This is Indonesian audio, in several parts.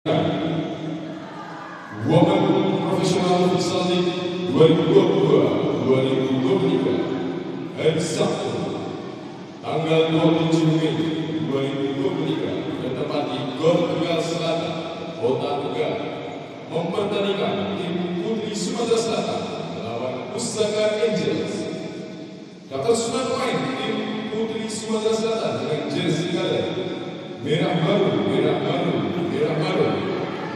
Women Professional Futsal League 2022-2023 hari Sabtu tanggal 27 Mei 2023 bertempat di Gor Tegal Selatan, Kota Tegal, mempertandingkan tim Putri Sumatera Selatan melawan Pusaka Angels. Daftar surat pemain tim Putri Sumatera Selatan dengan jersey kaler merah baru,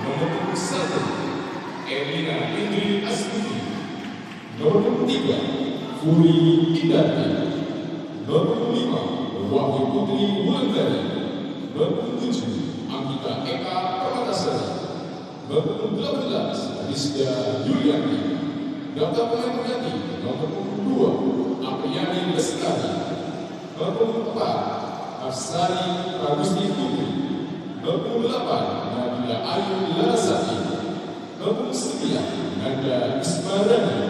nomor 1 Elina Indri Astuti, nomor 3 Furi Indarti, nomor 5 Wahyu Putri Wulandari, nomor 7 Angkita Eka Permatasari, nomor 18 Rizda Yulianti. Daftar pemain pengganti nomor 2 Apriani Lestari, nomor 4 Arsari Agusti Putri, nomor 8 Nabila Ayu Larasati, nomor 9 Nanda Ismarani,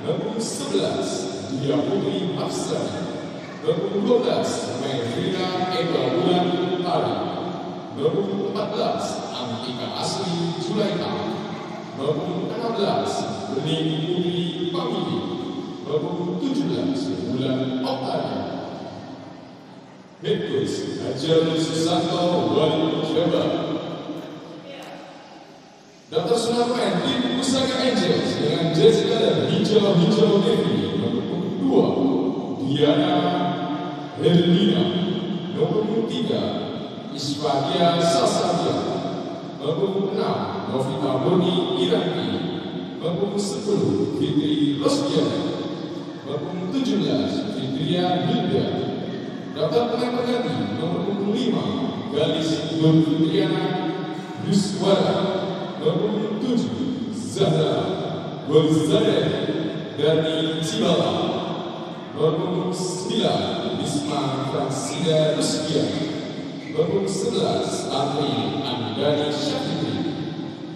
nomor 11 Dia Putri Afsari, nomor 12 Mairina Eva Wulan Ari, nomor 14 Antika Asli Julaika, nomor 16 Bening Putri Pamili, nomor 17 Bulan Oktaria. Head coach Hajar Susanto Wali Jabar. Daftar surat pemain tim Pusaka Angels dengan jersey kaler hijau navy, nomor 2 Diana Herlina, nomor 3 Isfadia Sasabia, nomor 6 Novita Boni Iranti, nomor 10 Fitri Rosdiana, nomor 17 Fitria Hilda. Daftar pemain pengganti nomor 5 Galis Nurfitriana Yuswara, nomor 7 Zahra Golzadeh dari Cibala, nomor 9 Bisma Fransida Ruskia, nomor 11 Andri Andani Syafri,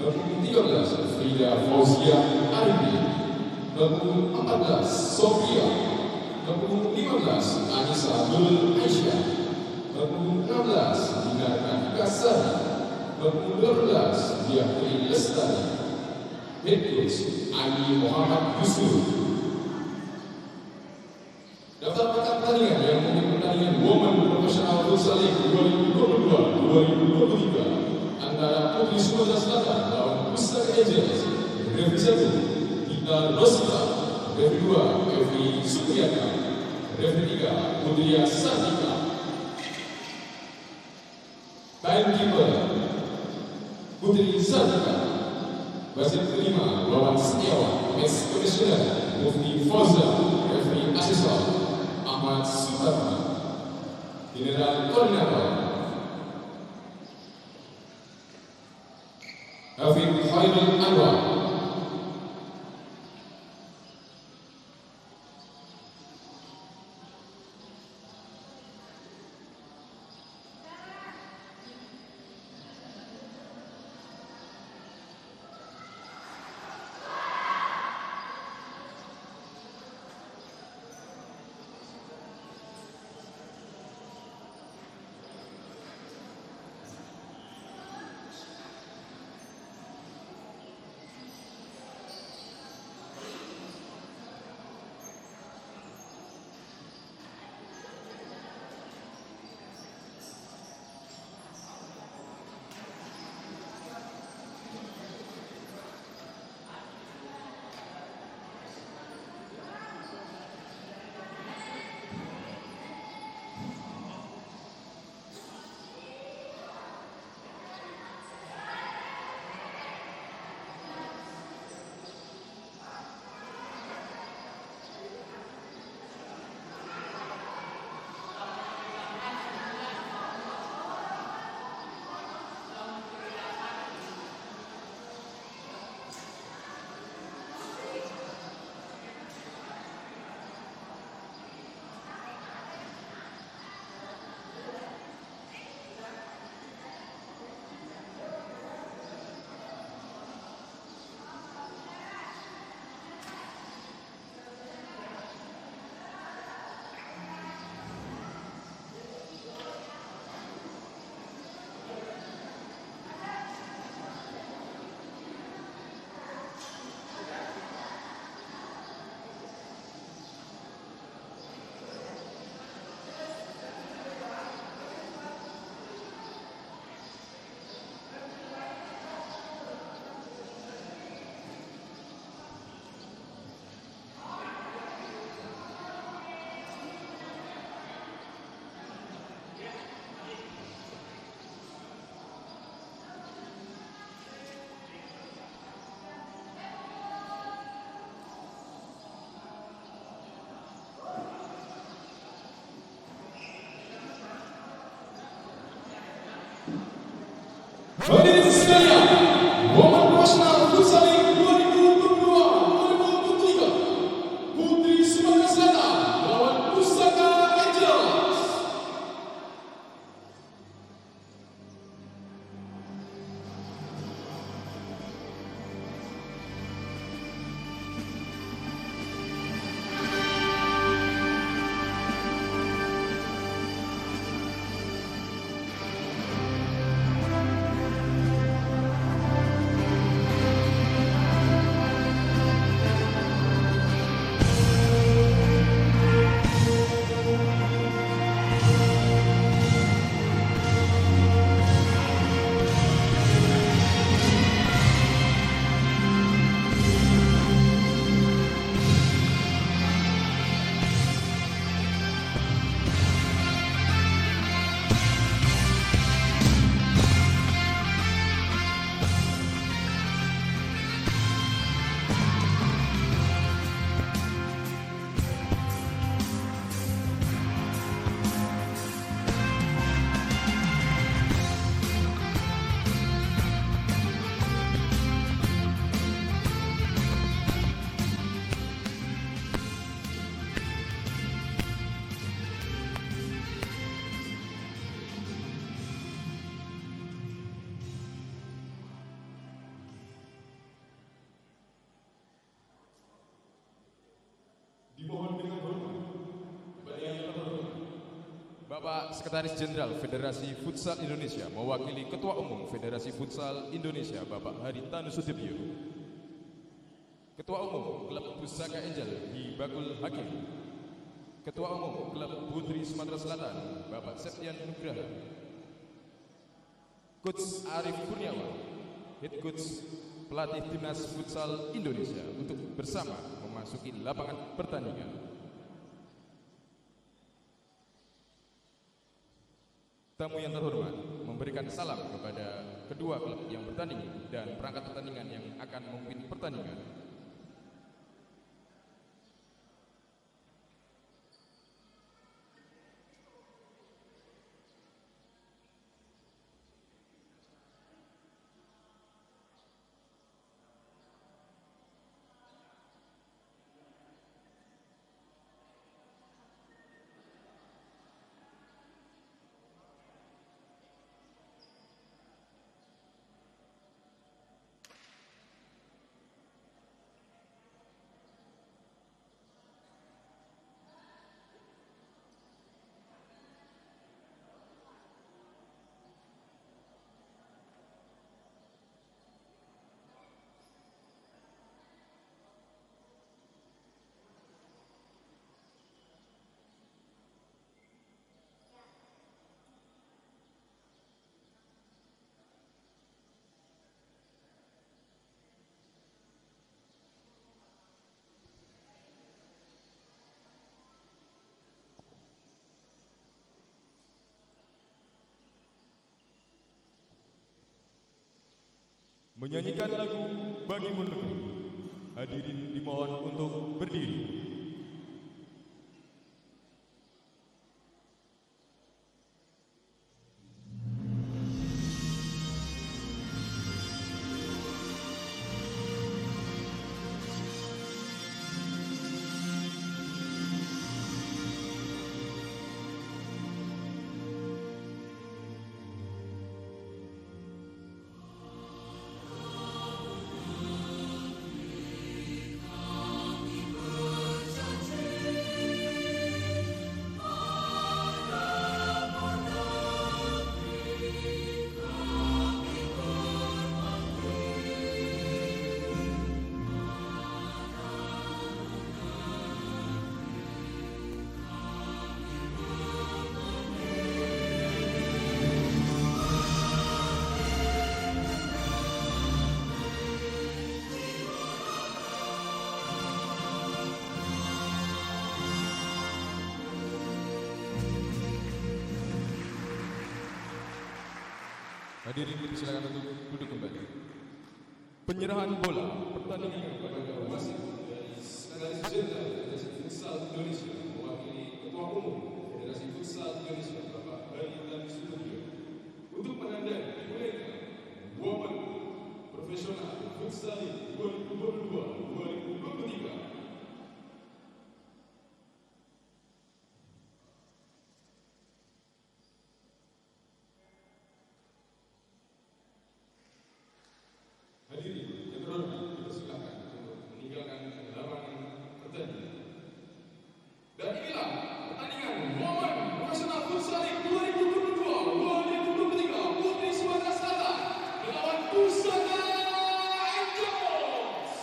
nomor 13 Frida Fauzia Arifi, nomor 14 Sofia, nomor 15 Anissa Abdul Aisyah, nomor 16 Dinar Nafika Sari, nomor 12 Diakri Lestari. Head coach Ali Muhammad Yusuf. Daftar pertandingan yang mengikuti pertandingan Women Professional Futsal League 2022-2023 antara Putri Sumatera Selatan melawan Pusaka Angels. Referee 1 Gita Rosita, referee 2 Evi Supriyata, referee 3 Putria Sartika. Timekeeper Putri Sartika. Wasit kelima Wawan Setiawan, Match Commissioner Mufti Fauza, referee asesor Ahmad Sutarma, General Koordinator Hafid Khairul Anwar. Bapak Sekretaris Jenderal Federasi Futsal Indonesia mewakili Ketua Umum Federasi Futsal Indonesia Bapak Haritanu Sudibyo, Ketua Umum Klub Pusaka Angel Hibakul Hakim, Ketua Umum Klub Putri Sumatera Selatan Bapak Septian Nugraha, Coach Arif Kurniawan, Head Coach pelatih Timnas Futsal Indonesia untuk bersama memasuki lapangan pertandingan. Tamu yang terhormat memberikan salam kepada kedua klub yang bertanding dan perangkat pertandingan yang akan memimpin pertandingan. Menyanyikan lagu Bagimu Negeri, hadirin dimohon untuk berdiri. Hadirin dipersilakan untuk duduk kembali. Penyerahan bola pertandingan kepada wasit dari Sekretaris Jenderal Federasi Futsal Indonesia mewakili Ketua Umum Federasi Futsal Indonesia Bapak Haritanu Sudibyo untuk menandai mulainya Women Profesional Futsal 2022-2023. Hadirin yang terhormat, dipersilakan untuk meninggalkan lapangan pertandingan. Dan inilah pertandingan Women Professional Futsal 2022-2023 Putri Sumatera Selatan melawan Pusaka Angels.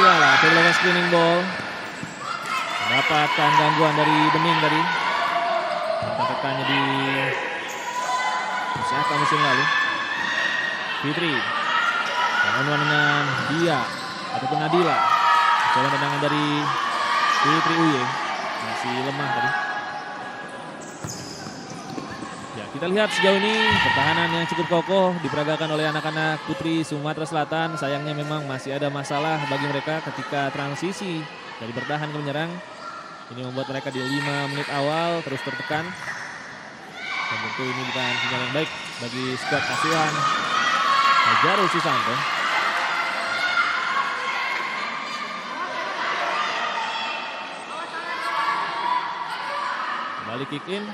Triala coba lakukan screening ball. Mendapatkan gangguan dari Bening tadi. Rekan-rekannya di Pusaka musim lalu. Fitri. On-one dengan dia ataupun Nadila. Coba tendangan dari Fitri Uye. Masih lemah tadi. Ya, kita lihat sejauh ini pertahanan yang cukup kokoh diperagakan oleh anak-anak Putri Sumatera Selatan. Sayangnya memang masih ada masalah bagi mereka ketika transisi dari bertahan ke menyerang. Ini membuat mereka di 5 menit awal terus tertekan. Dan tentu ini bukan sinyal yang baik bagi skuad asuhan Jarul Susanto. Kembali kick in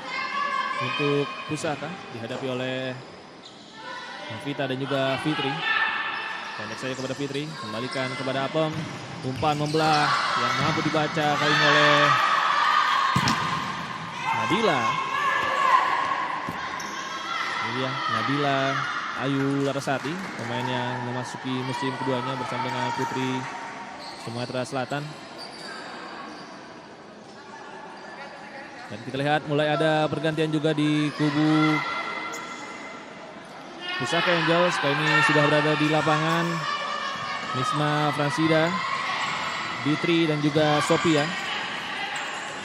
untuk Pusaka dihadapi oleh Vita dan juga Fitri. Pendek saja kepada Fitri, kembalikan kepada Apem. Umpan membelah yang mampu dibaca kali ini oleh Nabila. Ini dia Nabila Ayu Larasati, pemain yang memasuki musim keduanya bersama dengan Putri Sumatera Selatan. Dan kita lihat mulai ada pergantian juga di kubu Pusaka Angels. Kali ini sudah berada di lapangan Nisma Fransida, Ditri dan juga Sophia.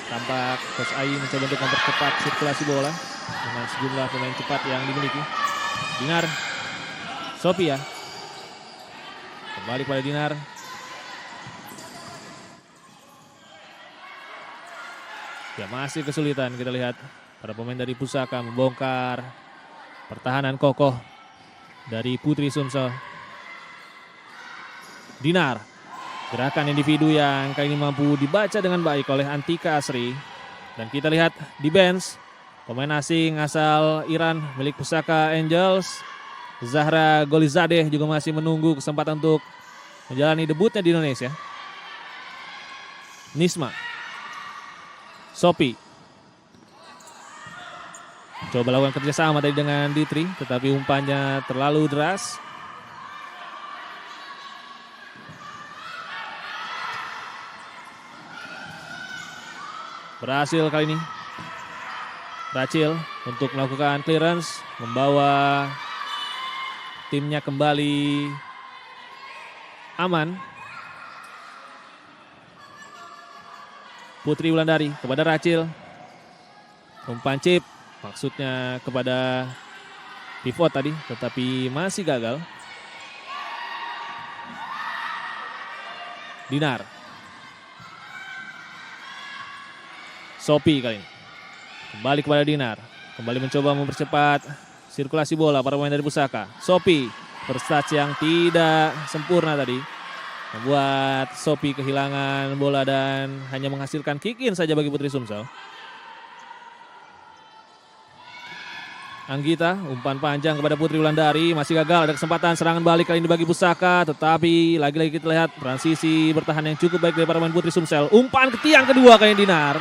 Tampak Coach Ai mencoba untuk mempercepat sirkulasi bola dengan sejumlah pemain cepat yang dimiliki. Dinar, Sophia, kembali pada Dinar. Ya, masih kesulitan kita lihat para pemain dari Pusaka membongkar pertahanan kokoh dari Putri Sumsel. Dinar, gerakan individu yang kali ini mampu dibaca dengan baik oleh Antika Asri. Dan kita lihat di bench, pemain asing asal Iran milik Pusaka Angels, Zahra Golizadeh juga masih menunggu kesempatan untuk menjalani debutnya di Indonesia. Nisma, Sopi, coba lakukan kerjasama tadi dengan Ditri, tetapi umpannya terlalu deras. Berhasil kali ini Rachel untuk melakukan clearance, membawa timnya kembali aman. Putri Wulandari kepada Rachel, umpan chip, maksudnya kepada pivot tadi, tetapi masih gagal. Dinar, Sopi kali ini kembali kepada Dinar, kembali mencoba mempercepat sirkulasi bola para pemain dari Pusaka. Sopi, first touch yang tidak sempurna tadi membuat Sopi kehilangan bola dan hanya menghasilkan kick in saja bagi Putri Sumsel. Anggita, umpan panjang kepada Putri Wulandari, masih gagal. Ada kesempatan serangan balik kali ini bagi Pusaka, tetapi lagi-lagi kita lihat transisi bertahan yang cukup baik dari para pemain Putri Sumsel. Umpan ke tiang kedua kali ini Dinar,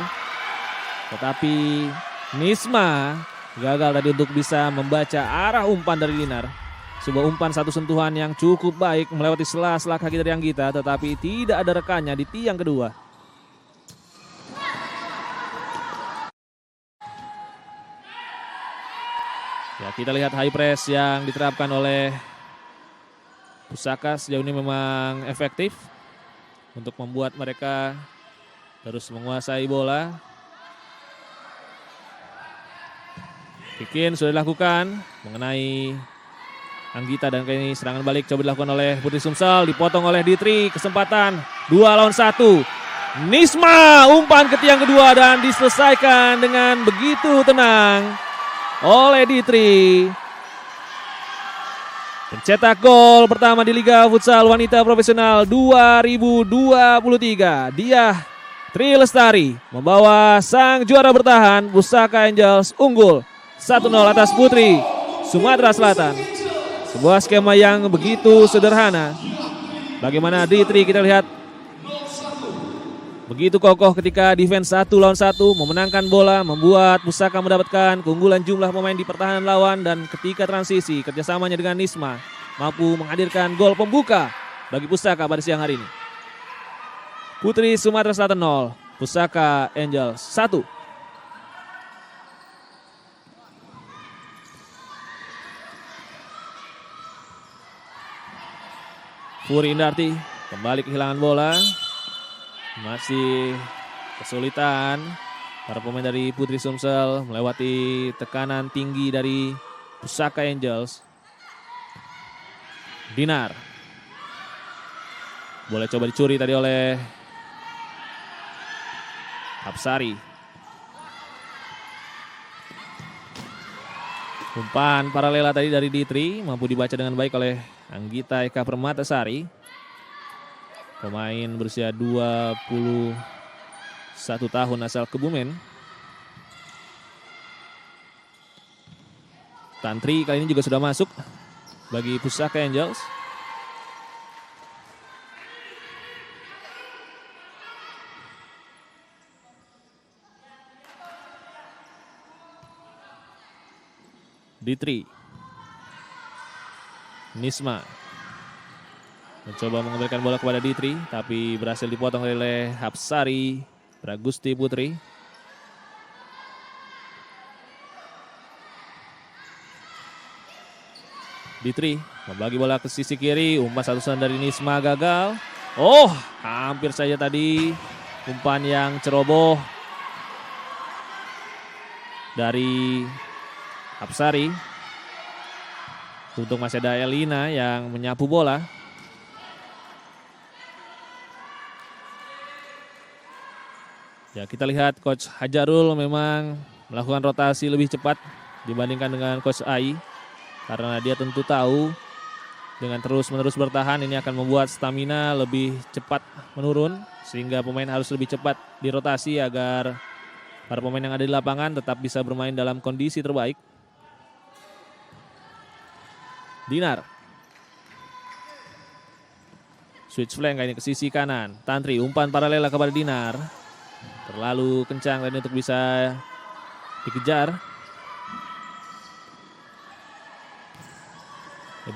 tetapi Nisma gagal tadi untuk bisa membaca arah umpan dari Dinar. Sebuah umpan satu sentuhan yang cukup baik melewati sela-sela kaki dari Anggita, tetapi tidak ada rekannya di tiang kedua. Ya, kita lihat high press yang diterapkan oleh Pusaka sejauh ini memang efektif untuk membuat mereka terus menguasai bola. Kick-in sudah dilakukan mengenai Anggita dan kali ini serangan balik coba dilakukan oleh Putri Sumsel, dipotong oleh Ditri, kesempatan 2 lawan 1. Nisma umpan ke tiang kedua dan diselesaikan dengan begitu tenang oleh Ditri. Pencetak gol pertama di Liga Futsal Wanita Profesional 2023. Dia Tri Lestari membawa sang juara bertahan Pusaka Angels unggul 1-0 atas Putri Sumatera Selatan. Sebuah skema yang begitu sederhana. Bagaimana Ditri kita lihat begitu kokoh ketika defense 1 lawan 1 memenangkan bola, membuat Pusaka mendapatkan keunggulan jumlah pemain di pertahanan lawan, dan ketika transisi kerjasamanya dengan Nisma mampu menghadirkan gol pembuka bagi Pusaka pada siang hari ini. Putri Sumatera Selatan 0, Pusaka Angels 1. Puri Indarti kembali kehilangan bola. Masih kesulitan para pemain dari Putri Sumsel melewati tekanan tinggi dari Pusaka Angels. Dinar. Boleh coba dicuri tadi oleh Hapsari. Umpan paralela tadi dari Ditri mampu dibaca dengan baik oleh Anggita Eka Permatasari. Pemain berusia 21 tahun asal Kebumen. Tantri kali ini juga sudah masuk bagi Pusaka Angels. Ditri. Nisma mencoba mengembalikan bola kepada Ditri, tapi berhasil dipotong oleh Hapsari Pragusti Putri. Ditri membagi bola ke sisi kiri, umpan satu-satunya dari Nisma gagal. Oh, hampir saja tadi umpan yang ceroboh dari Hapsari. Untuk masih ada Elina yang menyapu bola. Ya, kita lihat Coach Hajarul memang melakukan rotasi lebih cepat dibandingkan dengan Coach Ai. Karena dia tentu tahu dengan terus-menerus bertahan ini akan membuat stamina lebih cepat menurun. Sehingga pemain harus lebih cepat dirotasi agar para pemain yang ada di lapangan tetap bisa bermain dalam kondisi terbaik. Dinar. Switch flank ini ke sisi kanan. Tantri umpan paralela kepada Dinar. Terlalu kencang tadi untuk bisa dikejar.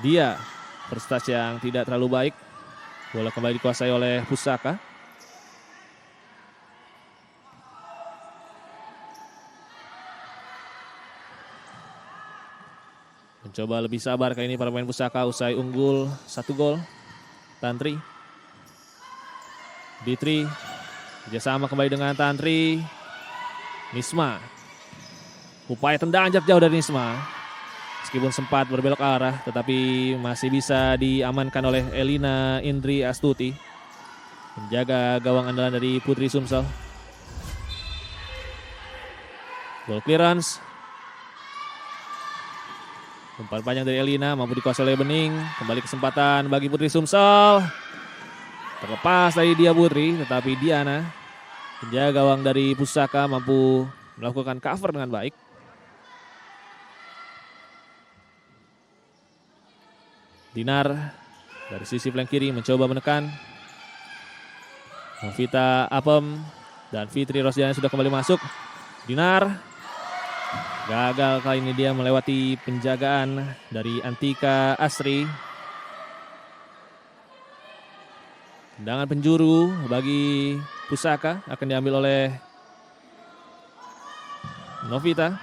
Dia prestasi yang tidak terlalu baik. Bola kembali dikuasai oleh Pusaka. Mencoba lebih sabar kali ini para pemain Pusaka usai unggul 1 gol. Tantri. Ditri. Kerjasama kembali dengan Tantri. Nisma. Upaya tendang jarak jauh dari Nisma. Meskipun sempat berbelok arah tetapi masih bisa diamankan oleh Elina Indri Astuti. Menjaga gawang andalan dari Putri Sumsel. Ball clearance. Umpan panjang dari Elina mampu dikuasai oleh Bening. Kembali kesempatan bagi Putri Sumsel. Terlepas dari dia Putri, tetapi Diana, penjaga gawang dari Pusaka, mampu melakukan cover dengan baik. Dinar dari sisi flank kiri mencoba menekan. Novita Apem dan Fitri Rosdiana sudah kembali masuk. Dinar gagal kali ini dia melewati penjagaan dari Antika Asri. Tendangan penjuru bagi Pusaka akan diambil oleh Novita.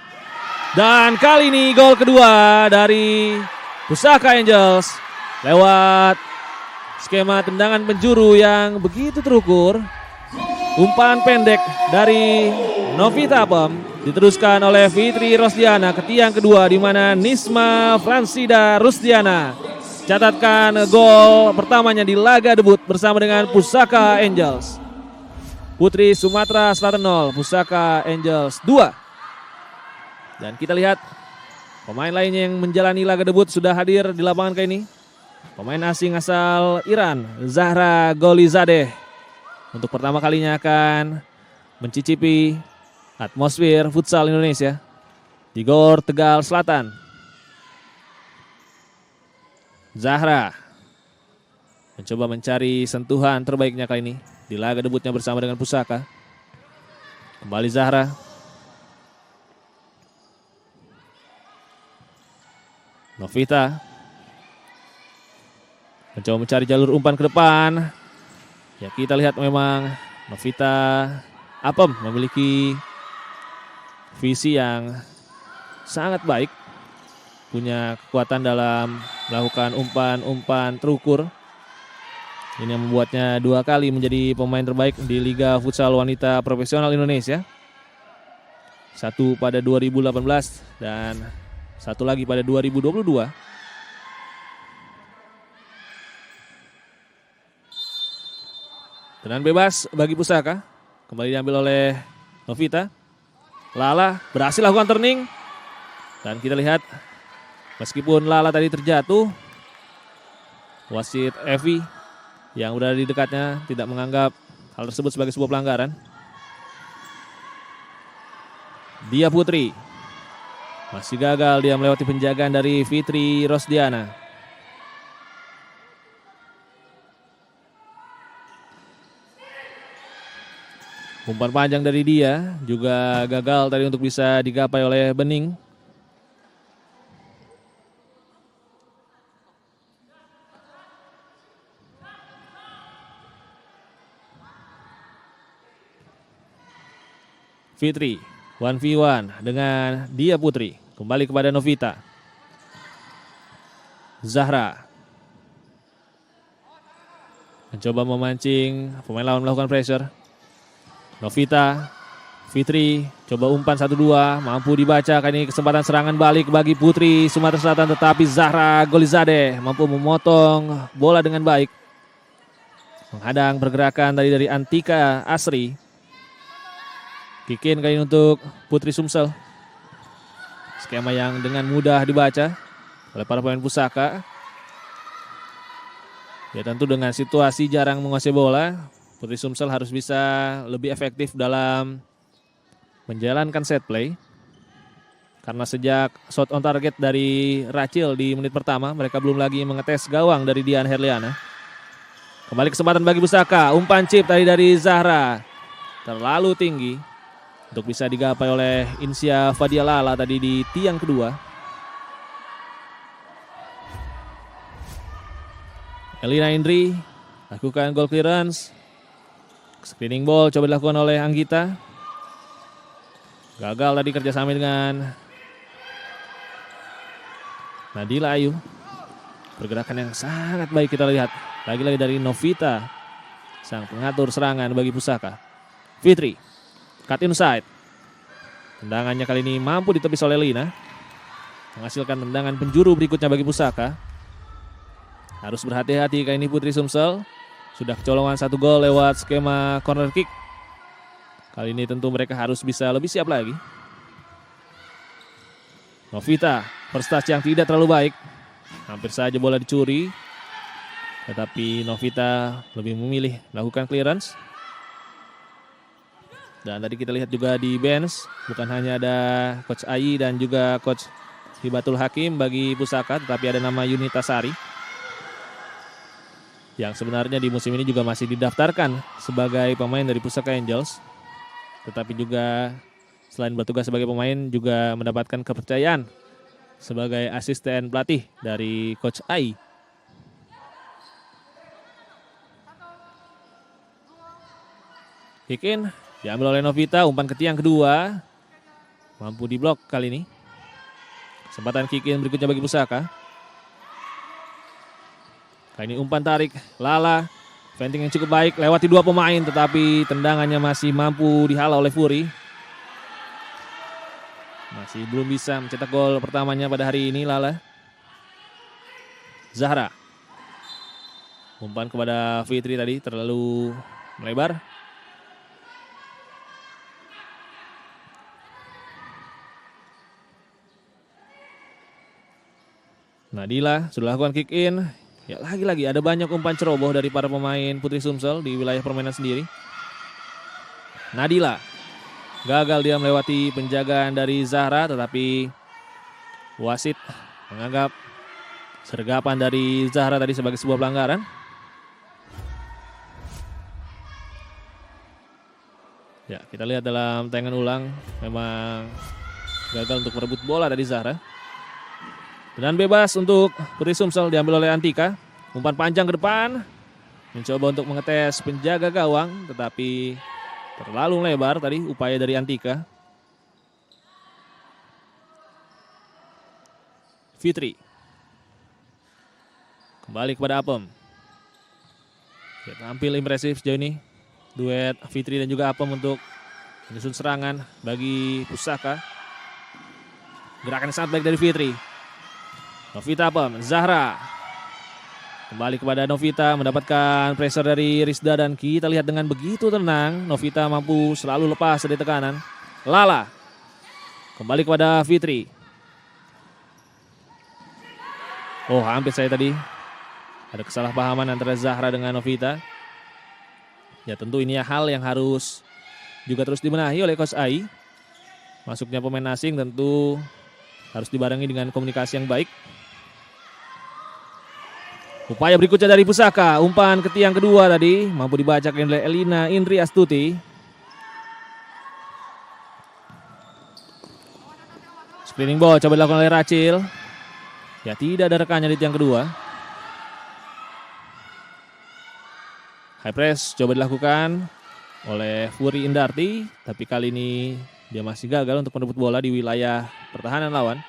Dan kali ini gol kedua dari Pusaka Angels lewat skema tendangan penjuru yang begitu terukur. Umpan pendek dari Novita Apem diteruskan oleh Fitri Rosdiana ke tiang kedua di mana Nisma Fransida Rusdiana catatkan gol pertamanya di laga debut bersama dengan Pusaka Angels. Putri Sumatera Selatan 0, Pusaka Angels 2. Dan kita lihat pemain lainnya yang menjalani laga debut sudah hadir di lapangan kali ini. Pemain asing asal Iran, Zahra Golizadeh. Untuk pertama kalinya akan mencicipi atmosfer futsal Indonesia di Gor Tegal Selatan. Zahra mencoba mencari sentuhan terbaiknya kali ini di laga debutnya bersama dengan Pusaka. Kembali Zahra. Novita mencoba mencari jalur umpan ke depan. Ya, kita lihat memang Novita Apem memiliki visi yang sangat baik. Punya kekuatan dalam melakukan umpan-umpan terukur. Ini yang membuatnya 2 kali menjadi pemain terbaik di Liga Futsal Wanita Profesional Indonesia. 1 pada 2018 dan 1 lagi pada 2022. Tendangan bebas bagi Pusaka. Kembali diambil oleh Novita. Lala berhasil lakukan turning. Dan kita lihat meskipun Lala tadi terjatuh, wasit Evi yang berada di dekatnya tidak menganggap hal tersebut sebagai sebuah pelanggaran. Dia Putri masih gagal, dia melewati penjagaan dari Fitri Rosdiana. Umpan panjang dari dia juga gagal tadi untuk bisa digapai oleh Bening. Fitri 1v1 dengan Dia Putri. Kembali kepada Novita. Zahra mencoba memancing pemain lawan melakukan pressure. Novita, Fitri coba umpan 1-2, mampu dibaca. Kali ini kesempatan serangan balik bagi Putri Sumatera Selatan, tetapi Zahra Golizadeh mampu memotong bola dengan baik. Menghadang pergerakan dari Antika Asri. Kikin kali ini untuk Putri Sumsel. Skema yang dengan mudah dibaca oleh para pemain Pusaka. Ya, tentu dengan situasi jarang menguasai bola, Putri Sumsel harus bisa lebih efektif dalam menjalankan set play. Karena sejak shot on target dari Rachel di menit pertama, mereka belum lagi mengetes gawang dari Dian Herliana. Kembali kesempatan bagi Pusaka. Umpan chip tadi dari Zahra terlalu tinggi untuk bisa digapai oleh Insya Fadia Lala tadi di tiang kedua. Elina Indri lakukan goal clearance. Screening ball coba dilakukan oleh Anggita. Gagal tadi kerjasama dengan Nadila Ayu. Pergerakan yang sangat baik kita lihat. Lagi-lagi dari Novita, sang pengatur serangan bagi Pusaka. Fitri, cut inside. Tendangannya kali ini mampu ditepis oleh Lina. Menghasilkan tendangan penjuru berikutnya bagi Pusaka. Harus berhati-hati kali ini Putri Sumsel. Sudah kecolongan 1 gol lewat skema corner kick. Kali ini tentu mereka harus bisa lebih siap lagi. Novita, prestasi yang tidak terlalu baik. Hampir saja bola dicuri. Tetapi Novita lebih memilih melakukan clearance. Dan tadi kita lihat juga di bench, bukan hanya ada Coach Ayi dan juga Coach Hibatul Hakim bagi Pusaka, tetapi ada nama Yunita Sari. Yang sebenarnya di musim ini juga masih didaftarkan sebagai pemain dari Pusaka Angels. Tetapi juga selain bertugas sebagai pemain juga mendapatkan kepercayaan sebagai asisten pelatih dari Coach Ayi. Kick in diambil oleh Novita, umpan ke tiang kedua. Mampu diblok kali ini. Kesempatan kick in berikutnya bagi Pusaka. Kali ini umpan tarik Lala. Venting yang cukup baik, lewati 2 pemain tetapi tendangannya masih mampu dihalau oleh Furi. Masih belum bisa mencetak gol pertamanya pada hari ini Lala. Zahra. Umpan kepada Fitri tadi terlalu melebar. Nadila sudah lakukan kick in. Ya, lagi-lagi ada banyak umpan ceroboh dari para pemain Putri Sumsel di wilayah permainan sendiri. Nadila gagal dia melewati penjagaan dari Zahra, tetapi wasit menganggap sergapan dari Zahra tadi sebagai sebuah pelanggaran. Ya, kita lihat dalam tayangan ulang memang gagal untuk merebut bola dari Zahra. Dan bebas untuk Putri Sumsel diambil oleh Antika. Umpan panjang ke depan. mencoba untuk mengetes penjaga gawang, tetapi terlalu lebar tadi upaya dari Antika. Fitri. Kembali kepada Apem. Ya, tampil impresif sejauh ini. Duet Fitri dan juga Apem untuk menyusun serangan bagi Pusaka. Gerakan sangat baik dari Fitri. Novita Apem, Zahra. Kembali kepada Novita, mendapatkan pressure dari Rizda dan kita lihat dengan begitu tenang. Novita mampu selalu lepas dari tekanan. Lala. Kembali kepada Fitri. Oh, hampir saya tadi ada kesalahpahaman antara Zahra dengan Novita. Ya tentu ini hal yang harus juga terus dibenahi oleh Coach Ai. Masuknya pemain asing tentu harus dibarengi dengan komunikasi yang baik. Upaya berikutnya dari Pusaka, umpan ke tiang kedua tadi mampu dibaca oleh Elina Indri Astuti. Screening ball coba dilakukan oleh Rachel. Ya tidak ada rekannya di tiang kedua. High press coba dilakukan oleh Furi Indarti, tapi kali ini dia masih gagal untuk merebut bola di wilayah pertahanan lawan.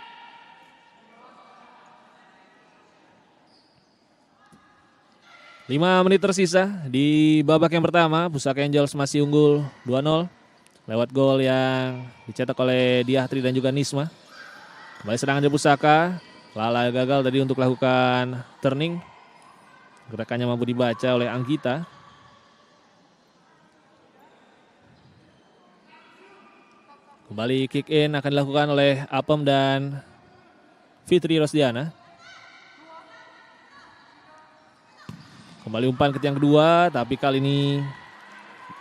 Lima menit tersisa di babak yang pertama. Pusaka Angels masih unggul 2-0 lewat gol yang dicetak oleh Diahtri dan juga Nisma. Kembali serangan dari Pusaka. Lala gagal tadi untuk lakukan turning. Gerakannya mampu dibaca oleh Anggita. Kembali kick in akan dilakukan oleh Apem dan Fitri Rosdiana. Kembali umpan ke tiang kedua, tapi kali ini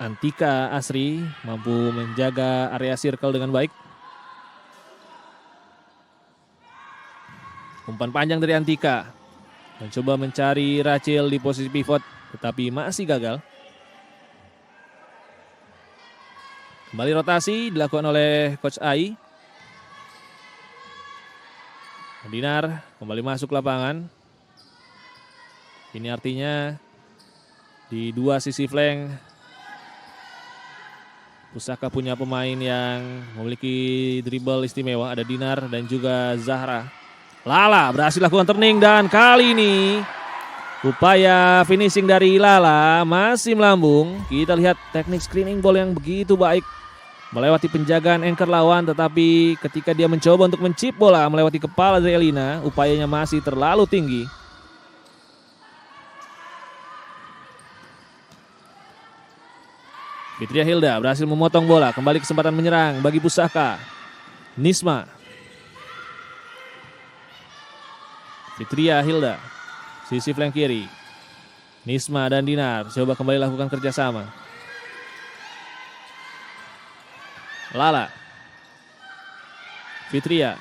Antika Asri mampu menjaga area circle dengan baik. Umpan panjang dari Antika. Mencoba mencari Rachel di posisi pivot, tetapi masih gagal. Kembali rotasi dilakukan oleh Coach Ai. Dinar kembali masuk lapangan. Ini artinya di dua sisi flank Pusaka punya pemain yang memiliki dribble istimewa. Ada Dinar dan juga Zahra. Lala berhasil lakukan turning dan kali ini upaya finishing dari Lala masih melambung. Kita lihat teknik screening ball yang begitu baik. Melewati penjagaan anchor lawan, tetapi ketika dia mencoba untuk mencip bola melewati kepala dari Elina, upayanya masih terlalu tinggi. Fitria Hilda berhasil memotong bola. Kembali kesempatan menyerang bagi Pusaka. Nisma. Fitria Hilda. Sisi flank kiri. Nisma dan Dinar coba kembali lakukan kerjasama. Lala. Fitria.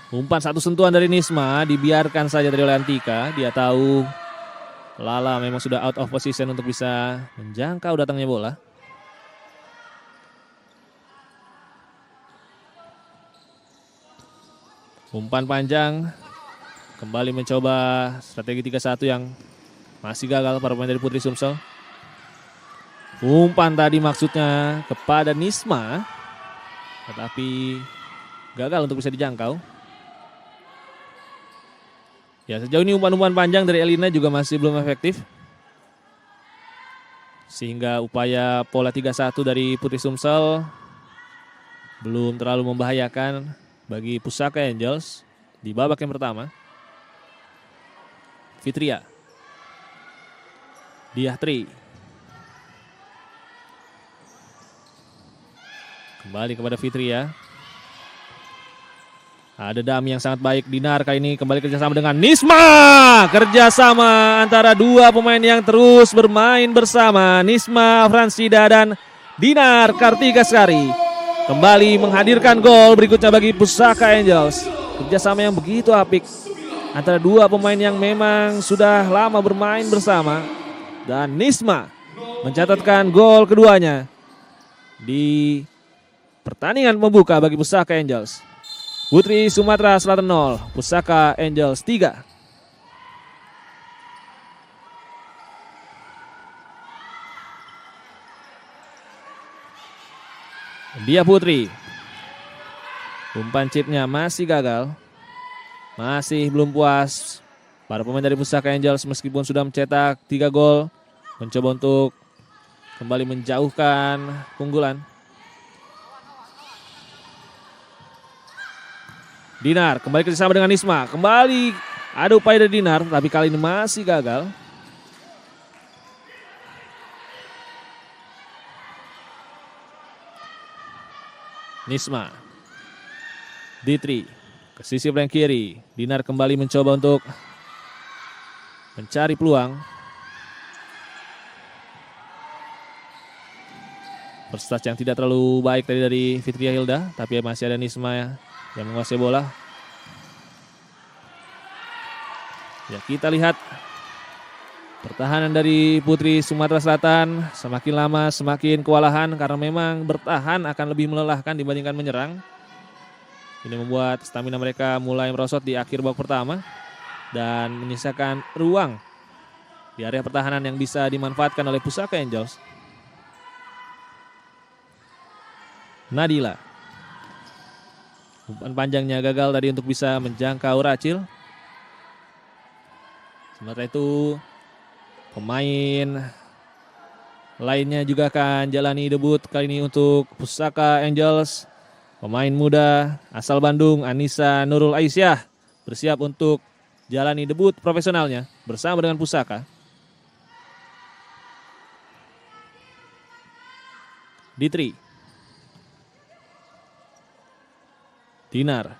Umpan satu sentuhan dari Nisma. Dibiarkan saja dari oleh Antika. Dia tahu Lala memang sudah out of position untuk bisa menjangkau datangnya bola. Umpan panjang. Kembali mencoba strategi 3-1 yang masih gagal para pemain dari Putri Sumsel. Umpan tadi maksudnya kepada Nisma. Tetapi gagal untuk bisa dijangkau. Ya, sejauh ini umpan-umpan panjang dari Elina juga masih belum efektif. Sehingga upaya pola 3-1 dari Putri Sumsel belum terlalu membahayakan bagi Pusaka Angels di babak yang pertama. Fitria. Diahtri. Kembali kepada Fitria. Ada Dami yang sangat baik. Dinar kali ini kembali kerjasama dengan Nisma. Kerjasama antara dua pemain yang terus bermain bersama. Nisma Fransida dan Dinar Kartigasari. Kembali menghadirkan gol berikutnya bagi Pusaka Angels. Kerjasama yang begitu apik antara dua pemain yang memang sudah lama bermain bersama. Dan Nisma mencatatkan gol keduanya di pertandingan pembuka bagi Pusaka Angels. Putri Sumatera Selatan 0, Pusaka Angels 3. Dia Putri. Umpan chipnya masih gagal. Masih belum puas para pemain dari Pusaka Angels meskipun sudah mencetak 3 gol. Mencoba untuk kembali menjauhkan keunggulan. Dinar kembali kerjasama dengan Nisma. Kembali ada upaya dari Dinar tapi kali ini masih gagal. Nisma. Ditri ke sisi flank kiri. Dinar kembali mencoba untuk mencari peluang. First touch yang tidak terlalu baik tadi dari Fitria Hilda, tapi masih ada Nisma yang menguasai bola. Ya, kita lihat pertahanan dari Putri Sumatera Selatan semakin lama semakin kewalahan karena memang bertahan akan lebih melelahkan dibandingkan menyerang. Ini membuat stamina mereka mulai merosot di akhir babak pertama dan menyisakan ruang di area pertahanan yang bisa dimanfaatkan oleh Pusaka Angels. Nadila. Umpan panjangnya gagal tadi untuk bisa menjangkau Rachel. Sementara itu pemain lainnya juga akan jalani debut kali ini untuk Pusaka Angels. Pemain muda asal Bandung Anissa Nurul Aisyah bersiap untuk jalani debut profesionalnya bersama dengan Pusaka. Ditri. Dinar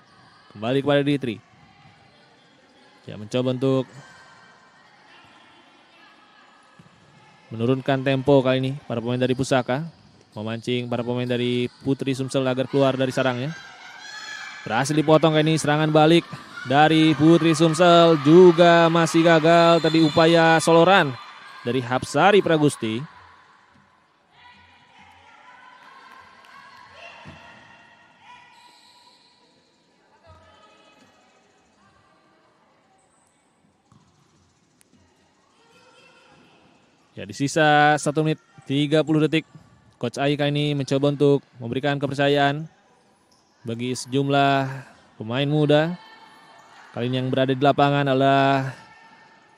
kembali kepada Ditri. Ya, mencoba untuk menurunkan tempo kali ini para pemain dari Pusaka. Memancing para pemain dari Putri Sumsel agar keluar dari sarangnya. Berhasil dipotong kali ini serangan balik dari Putri Sumsel juga masih gagal. Tadi upaya soloran dari Hapsari Pragusti. Ya, di sisa 1 menit 30 detik. Coach Ai kali ini mencoba untuk memberikan kepercayaan bagi sejumlah pemain muda. Kali ini yang berada di lapangan adalah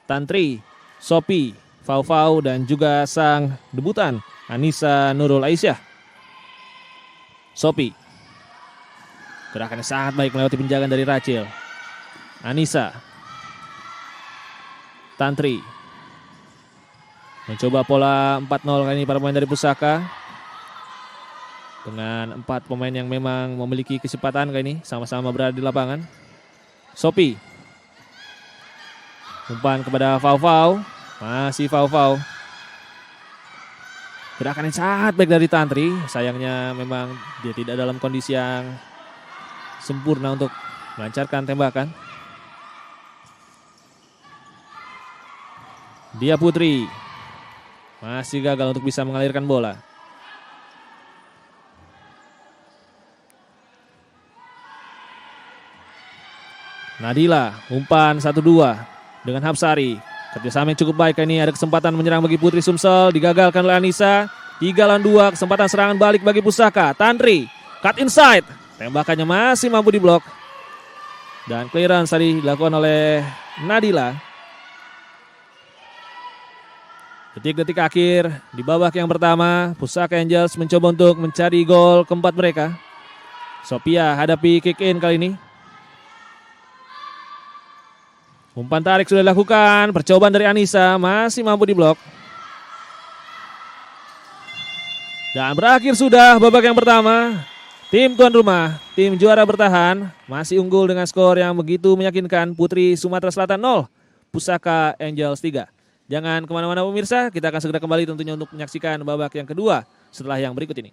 Tantri, Sopi, Fau dan juga sang debutan Anissa Nurul Aisyah. Sopi. Gerakannya sangat baik melewati penjagaan dari Rachel. Anissa. Tantri. Mencoba pola 4-0 kali ini para pemain dari Pusaka. Dengan 4 pemain yang memang memiliki kecepatan kali ini. Sama-sama berada di lapangan. Sopi. Umpan kepada Fau. Masih Fau. Gerakan yang sangat baik dari Tantri. Sayangnya memang dia tidak dalam kondisi yang sempurna untuk melancarkan tembakan. Dia Putri. Masih gagal untuk bisa mengalirkan bola. Nadila, umpan 1-2 dengan Hapsari. Kerjasama yang cukup baik ini, ada kesempatan menyerang bagi Putri Sumsel, digagalkan oleh Anissa. 3-2, kesempatan serangan balik bagi Pusaka. Tantri, cut inside. Tembakannya masih mampu diblok. Dan clearance tadi dilakukan oleh Nadila. Detik-detik akhir di babak yang pertama, Pusaka Angels mencoba untuk mencari gol keempat mereka. Sophia hadapi kick in kali ini. Umpan tarik sudah dilakukan, percobaan dari Anissa masih mampu diblok. Dan berakhir sudah babak yang pertama. Tim tuan rumah, tim juara bertahan, masih unggul dengan skor yang begitu meyakinkan. Putri Sumatera Selatan 0, Pusaka Angels 3. Jangan kemana-mana pemirsa, kita akan segera kembali tentunya untuk menyaksikan babak yang kedua setelah yang berikut ini.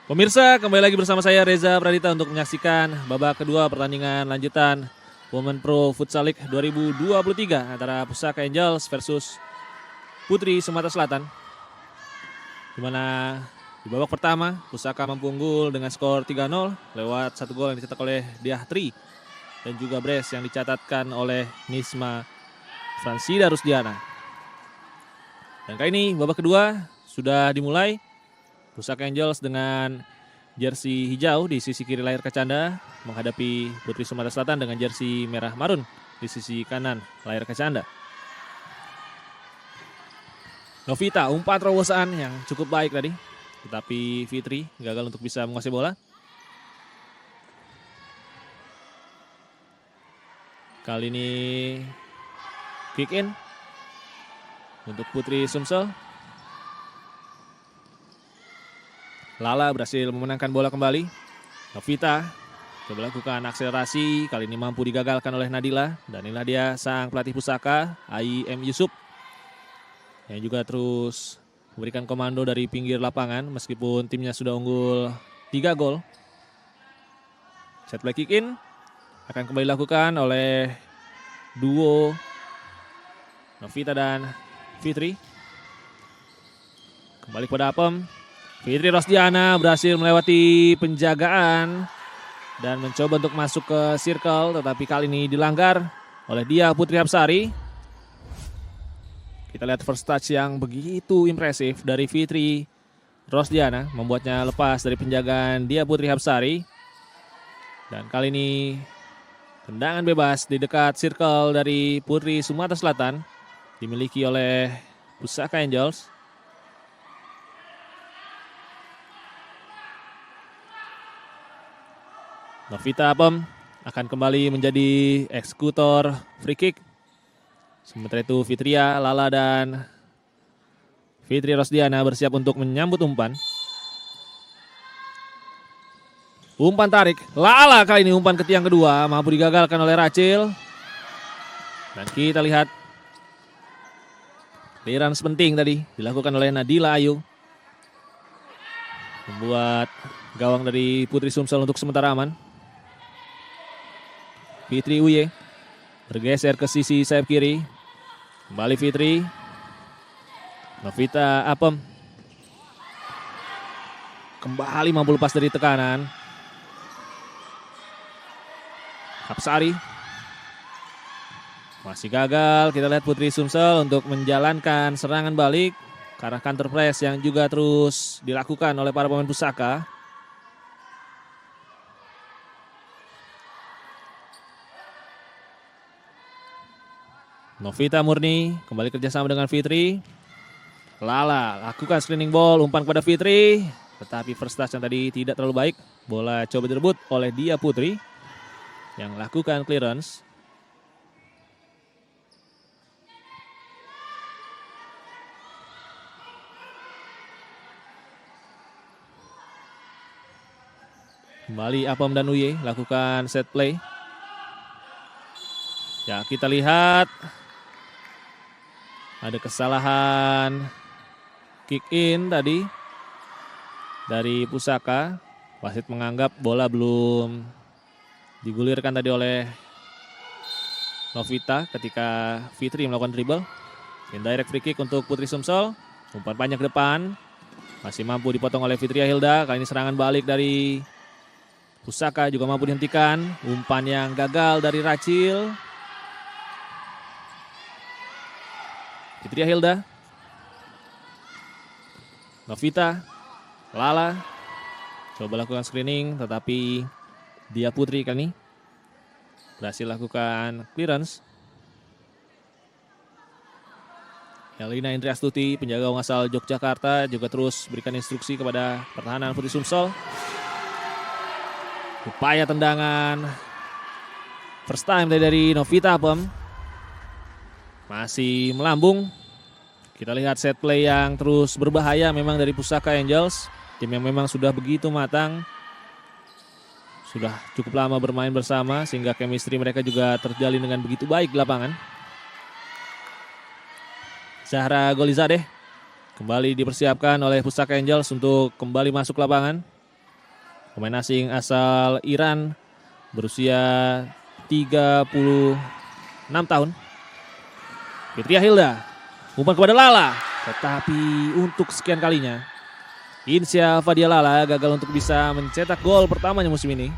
Pemirsa, kembali lagi bersama saya Reza Pradita untuk menyaksikan babak kedua pertandingan lanjutan Women Pro Futsal League 2023 antara Pusaka Angels versus Putri Sumatera Selatan. Di mana di babak pertama Pusaka mampu unggul dengan skor 3-0 lewat 1 gol yang dicetak oleh Diah Tri dan juga brace yang dicatatkan oleh Nisma Fransida Rusdiana. Dan kali ini babak kedua sudah dimulai. Pusaka Angels dengan jersey hijau di sisi kiri layar kaca menghadapi Putri Sumatera Selatan dengan jersey merah marun di sisi kanan layar kaca Anda. Novita umpan terobosan yang cukup baik tadi, tetapi Fitri gagal untuk bisa menguasai bola. Kali ini kick in untuk Putri Sumsel. Lala berhasil memenangkan bola kembali. Novita coba lakukan akselerasi, kali ini mampu digagalkan oleh Nadila. Dan inilah dia sang pelatih Pusaka, AIM Yusuf, yang juga terus memberikan komando dari pinggir lapangan meskipun timnya sudah unggul 3 gol. Set play kick in akan kembali dilakukan oleh duo Novita dan Fitri. Kembali kepada Apem. Fitri Rosdiana berhasil melewati penjagaan dan mencoba untuk masuk ke circle, tetapi kali ini dilanggar oleh Diah Putri Hapsari. Kita lihat first touch yang begitu impresif dari Fitri Rosdiana, membuatnya lepas dari penjagaan Diah Putri Hapsari. Dan kali ini tendangan bebas di dekat circle dari Putri Sumatera Selatan dimiliki oleh Pusaka Angels. Novita Apem akan kembali menjadi eksekutor free kick. Sementara itu Fitria, Lala dan Fitri Rosdiana bersiap untuk menyambut umpan. Umpan tarik, Lala kali ini umpan ke tiang kedua mampu digagalkan oleh Rachel. Dan kita lihat clearance penting tadi dilakukan oleh Nadila Ayu, membuat gawang dari Putri Sumsel untuk sementara aman. Fitri Uye bergeser ke sisi sayap kiri. Kembali Fitri. Novita Apem kembali mampu lepas dari tekanan. Hapsari masih gagal. Kita lihat Putri Sumsel untuk menjalankan serangan balik ke arah counter press yang juga terus dilakukan oleh para pemain Pusaka. Novita Murni kembali kerjasama dengan Fitri. Lala lakukan screening ball, umpan kepada Fitri. Tetapi first touch yang tadi tidak terlalu baik. Bola coba direbut oleh Diah Putri yang lakukan clearance. Kembali Apem dan Uye lakukan set play. Ya, kita lihat ada kesalahan kick in tadi dari Pusaka. Wasit menganggap bola belum digulirkan tadi oleh Novita ketika Fitri melakukan dribble. Indirect free kick untuk Putri Sumsel. Umpan panjang ke depan. Masih mampu dipotong oleh Fitria Hilda. Kali ini serangan balik dari Pusaka juga mampu dihentikan. Umpan yang gagal dari Rachel. Fitria Hilda, Novita, Lala coba lakukan screening, tetapi Diah Putri kali ini berhasil lakukan clearance. Elina Indriastuti, penjaga gawang asal Yogyakarta, juga terus berikan instruksi kepada pertahanan Putri Sumsel. Upaya tendangan first time dari Novita Apem masih melambung. Kita lihat set play yang terus berbahaya memang dari Pusaka Angels. Tim yang memang sudah begitu matang. Sudah cukup lama bermain bersama sehingga chemistry mereka juga terjalin dengan begitu baik di lapangan. Zahra Golizadeh kembali dipersiapkan oleh Pusaka Angels untuk kembali masuk lapangan. Pemain asing asal Iran berusia 36 tahun. Fitria Hilda, umpan kepada Lala. Tetapi untuk sekian kalinya, Insya Fadia Lala gagal untuk bisa mencetak gol pertamanya musim ini.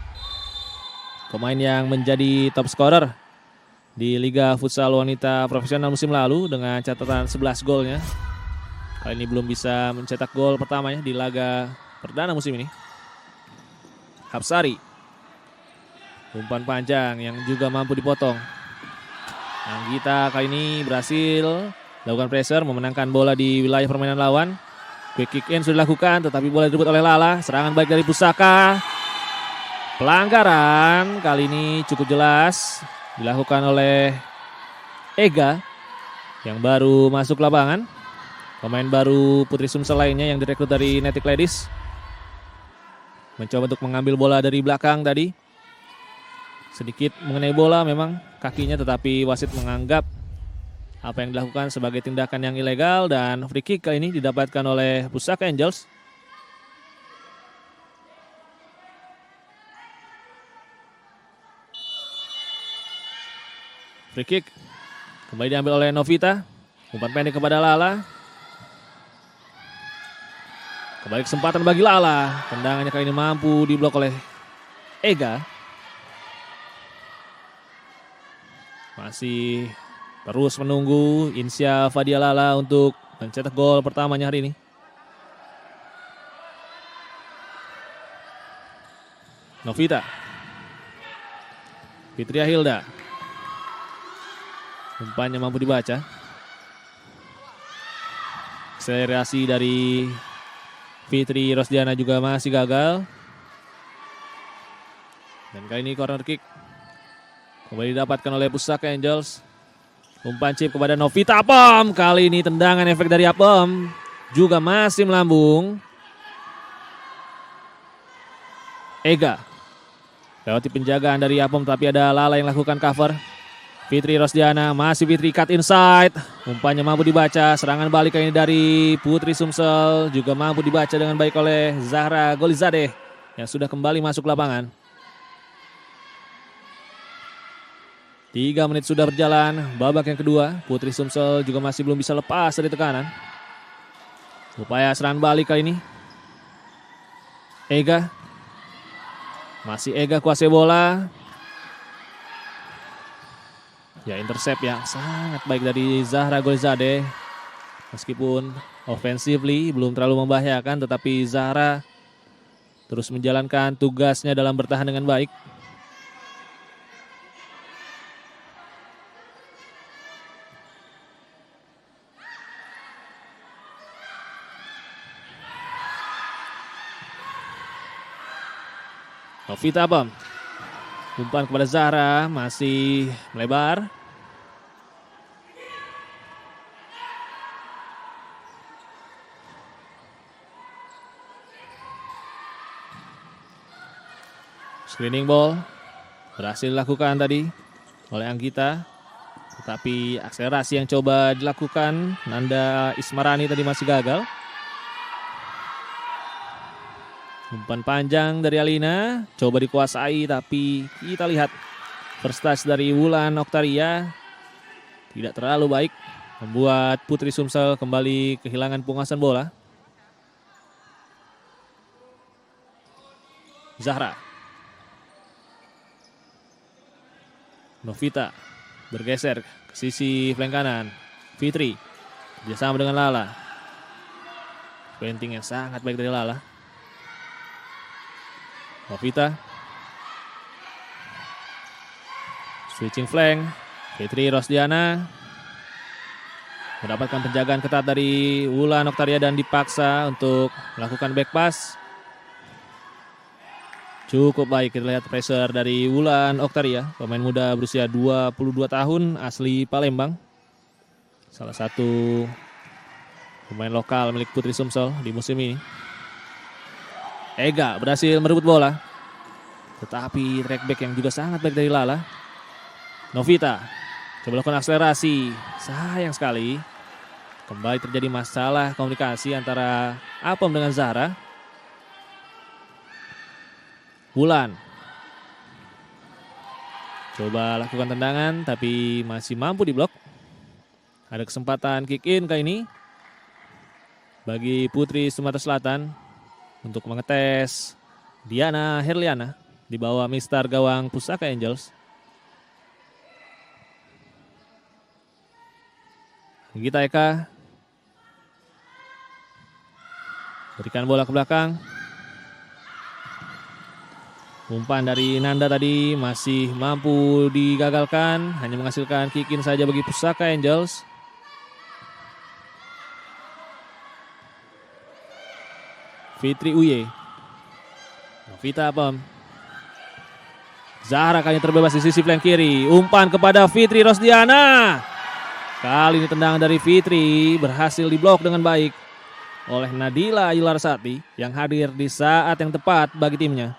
Pemain yang menjadi top scorer di Liga Futsal Wanita Profesional musim lalu dengan catatan 11 golnya. Kali ini belum bisa mencetak gol pertamanya di laga perdana musim ini. Hapsari, umpan panjang yang juga mampu dipotong. Anggita kali ini berhasil lakukan pressure, memenangkan bola di wilayah permainan lawan. Quick kick in sudah dilakukan, tetapi bola direbut oleh Lala. Serangan baik dari Pusaka. Pelanggaran kali ini cukup jelas dilakukan oleh Ega yang baru masuk lapangan. Pemain baru Putri Sumsel lainnya yang direkrut dari Netik Ladies. Mencoba untuk mengambil bola dari belakang tadi. Sedikit mengenai bola memang kakinya, tetapi wasit menganggap apa yang dilakukan sebagai tindakan yang ilegal dan free kick kali ini didapatkan oleh Pusaka Angels. Free kick kembali diambil oleh Novita. Umpan pendek kepada Lala. Kembali kesempatan bagi Lala. Tendangannya kali ini mampu diblok oleh Ega. Masih terus menunggu Insya Fadia Lala untuk mencetak gol pertamanya hari ini. Novita. Fitria Hilda. Umpannya mampu dibaca. Akselerasi dari Fitri Rosdiana juga masih gagal. Dan kali ini corner kick kembali didapatkan oleh Pusaka Angels. Umpan chip kepada Novita Apom. Kali ini tendangan efek dari Apom juga masih melambung. Ega lewati penjagaan dari Apom, tapi ada Lala yang lakukan cover. Fitri Rosdiana, masih Fitri cut inside. Umpannya mampu dibaca. Serangan balik kali ini dari Putri Sumsel juga mampu dibaca dengan baik oleh Zahra Golizadeh yang sudah kembali masuk lapangan. 3 menit sudah berjalan, babak yang kedua. Putri Sumsel juga masih belum bisa lepas dari tekanan. Upaya serangan balik kali ini. Ega. Masih Ega kuasai bola. Ya, intercept yang sangat baik dari Zahra Golizadeh. Meskipun offensively belum terlalu membahayakan, tetapi Zahra terus menjalankan tugasnya dalam bertahan dengan baik. Novita Apom. Umpan kepada Zahra masih melebar. Screening ball berhasil dilakukan tadi oleh Anggita. Tetapi akselerasi yang coba dilakukan Nanda Ismarani tadi masih gagal. Umpan panjang dari Alina, coba dikuasai, tapi kita lihat first touch dari Wulan Oktaria tidak terlalu baik, membuat Putri Sumsel kembali kehilangan penguasaan bola. Zahra. Novita bergeser ke sisi flank kanan. Fitri bersama dengan Lala. Painting yang sangat baik dari Lala. Novita. Switching flank. Fitri Rosdiana mendapatkan penjagaan ketat dari Wulan Oktaria dan dipaksa untuk melakukan back pass. Cukup baik kita lihat pressure dari Wulan Oktaria, pemain muda berusia 22 tahun asli Palembang. Salah satu pemain lokal milik Putri Sumsel di musim ini. Ega berhasil merebut bola. Tetapi track back yang juga sangat baik dari Lala. Novita coba lakukan akselerasi. Sayang sekali. Kembali terjadi masalah komunikasi antara Apom dengan Zahra. Wulan. Coba lakukan tendangan tapi masih mampu diblok. Ada kesempatan kick in kali ini bagi Putri Sumatera Selatan untuk mengetes Diana Herliana di bawah Mister gawang Pusaka Angels. Gita Eka berikan bola ke belakang. Umpan dari Nanda tadi masih mampu digagalkan, hanya menghasilkan kick in saja bagi Pusaka Angels. Fitri Uye. Novita Pom. Zahra kali ini terbebas di sisi flank kiri. Umpan kepada Fitri Rosdiana. Kali ini tendangan dari Fitri berhasil diblok dengan baik oleh Nadila Ayularsati yang hadir di saat yang tepat bagi timnya.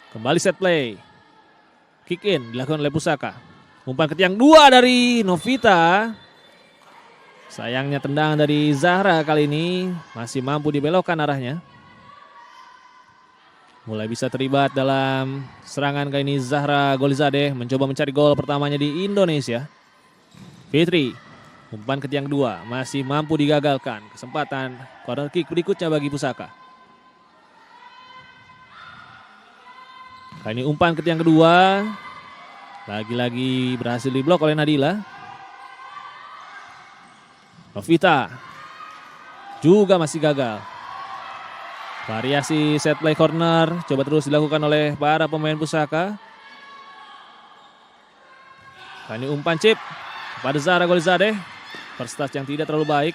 Kembali set play. Kick in dilakukan oleh Pusaka. Umpan ke tiang 2 dari Novita. Sayangnya tendangan dari Zahra kali ini masih mampu dibelokkan arahnya. Mulai bisa terlibat dalam serangan kali ini Zahra Golizadeh mencoba mencari gol pertamanya di Indonesia. Fitri, umpan ke tiang 2 masih mampu digagalkan. Kesempatan corner kick berikutnya bagi Pusaka. Kali ini umpan ke tiang kedua. Lagi-lagi berhasil diblok oleh Nadila. Novita juga masih gagal. Variasi set play corner coba terus dilakukan oleh para pemain Pusaka. Kali ini umpan chip kepada Zahra Golizadeh. First touch yang tidak terlalu baik.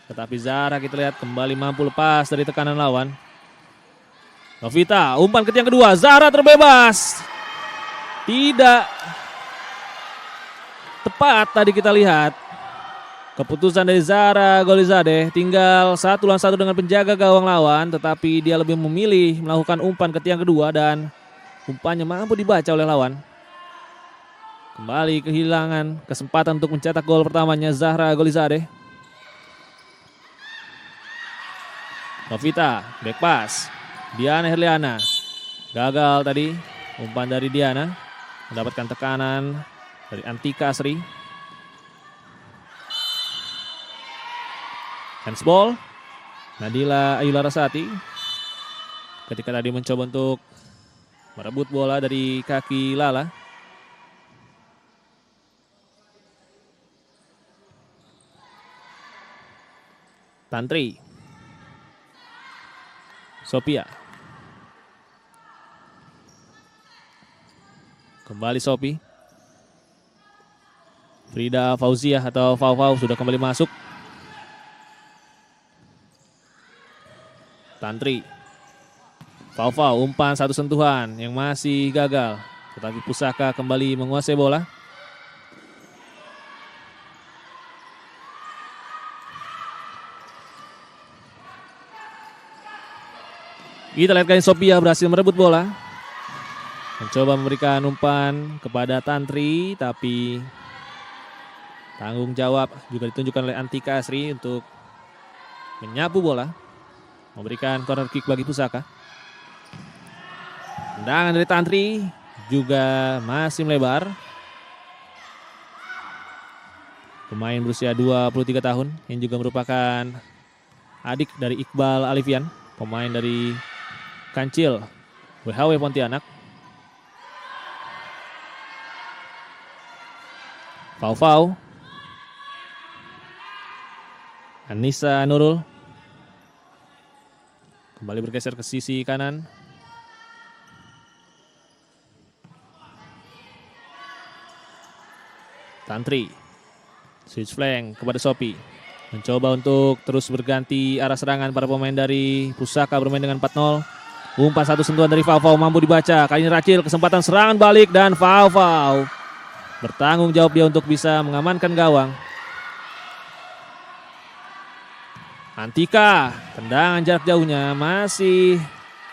Tetapi Zahra kita lihat kembali mampu lepas dari tekanan lawan. Novita, umpan ke tiang kedua, Zahra terbebas. Tidak tepat tadi kita lihat. Keputusan dari Zahra Golizadeh tinggal 1 lawan 1 dengan penjaga gawang lawan. Tetapi dia lebih memilih melakukan umpan ke tiang kedua dan umpannya mampu dibaca oleh lawan. Kembali kehilangan kesempatan untuk mencetak gol pertamanya Zahra Golizadeh. Novita, back pass. Diana Herliana gagal tadi umpan dari Diana, mendapatkan tekanan dari Antika Asri. Handsball Nadila Ayularasati ketika tadi mencoba untuk merebut bola dari kaki Lala. Tantri Sophia. Kembali Sophie. Frida Fauziah atau Fau sudah kembali masuk. Tantri. Fau umpan satu sentuhan yang masih gagal. Tetapi Pusaka kembali menguasai bola. Kita lihat kali Sophia berhasil merebut bola. Mencoba memberikan umpan kepada Tantri, tapi tanggung jawab juga ditunjukkan oleh Antika Asri untuk menyapu bola. Memberikan corner kick bagi Pusaka. Tendangan dari Tantri juga masih melebar. Pemain berusia 23 tahun yang juga merupakan adik dari Iqbal Alifian, pemain dari Kancil WHW Pontianak. Fau Anissa Nurul kembali bergeser ke sisi kanan. Tantri switch flank kepada Sophie, mencoba untuk terus berganti arah serangan para pemain dari Pusaka bermain dengan 4-0. Umpan satu sentuhan dari Fau mampu dibaca. Kali ini Rachel, kesempatan serangan balik dan Fau bertanggung jawab dia untuk bisa mengamankan gawang. Antika, tendangan jarak jauhnya masih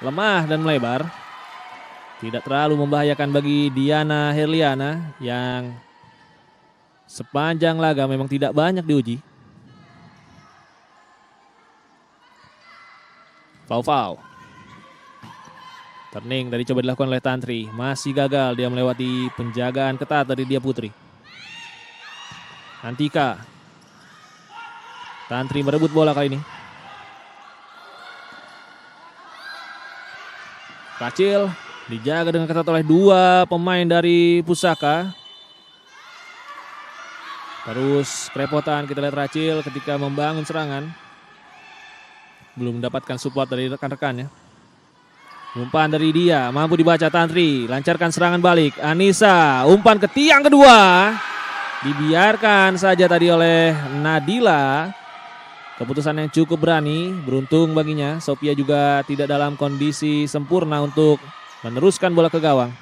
lemah dan melebar. Tidak terlalu membahayakan bagi Diana Herliana yang sepanjang laga memang tidak banyak diuji. Fau Turning tadi coba dilakukan oleh Tantri. Masih gagal, dia melewati penjagaan ketat dari Dia Putri. Antika. Tantri merebut bola kali ini. Kacil dijaga dengan ketat oleh dua pemain dari Pusaka. Terus kerepotan kita lihat Racil ketika membangun serangan. Belum mendapatkan support dari rekan-rekannya. Umpan dari dia, mampu dibaca Tantri, lancarkan serangan balik. Anissa, umpan ke tiang kedua. Dibiarkan saja tadi oleh Nadila. Keputusan yang cukup berani, beruntung baginya. Sophia juga tidak dalam kondisi sempurna untuk meneruskan bola ke gawang.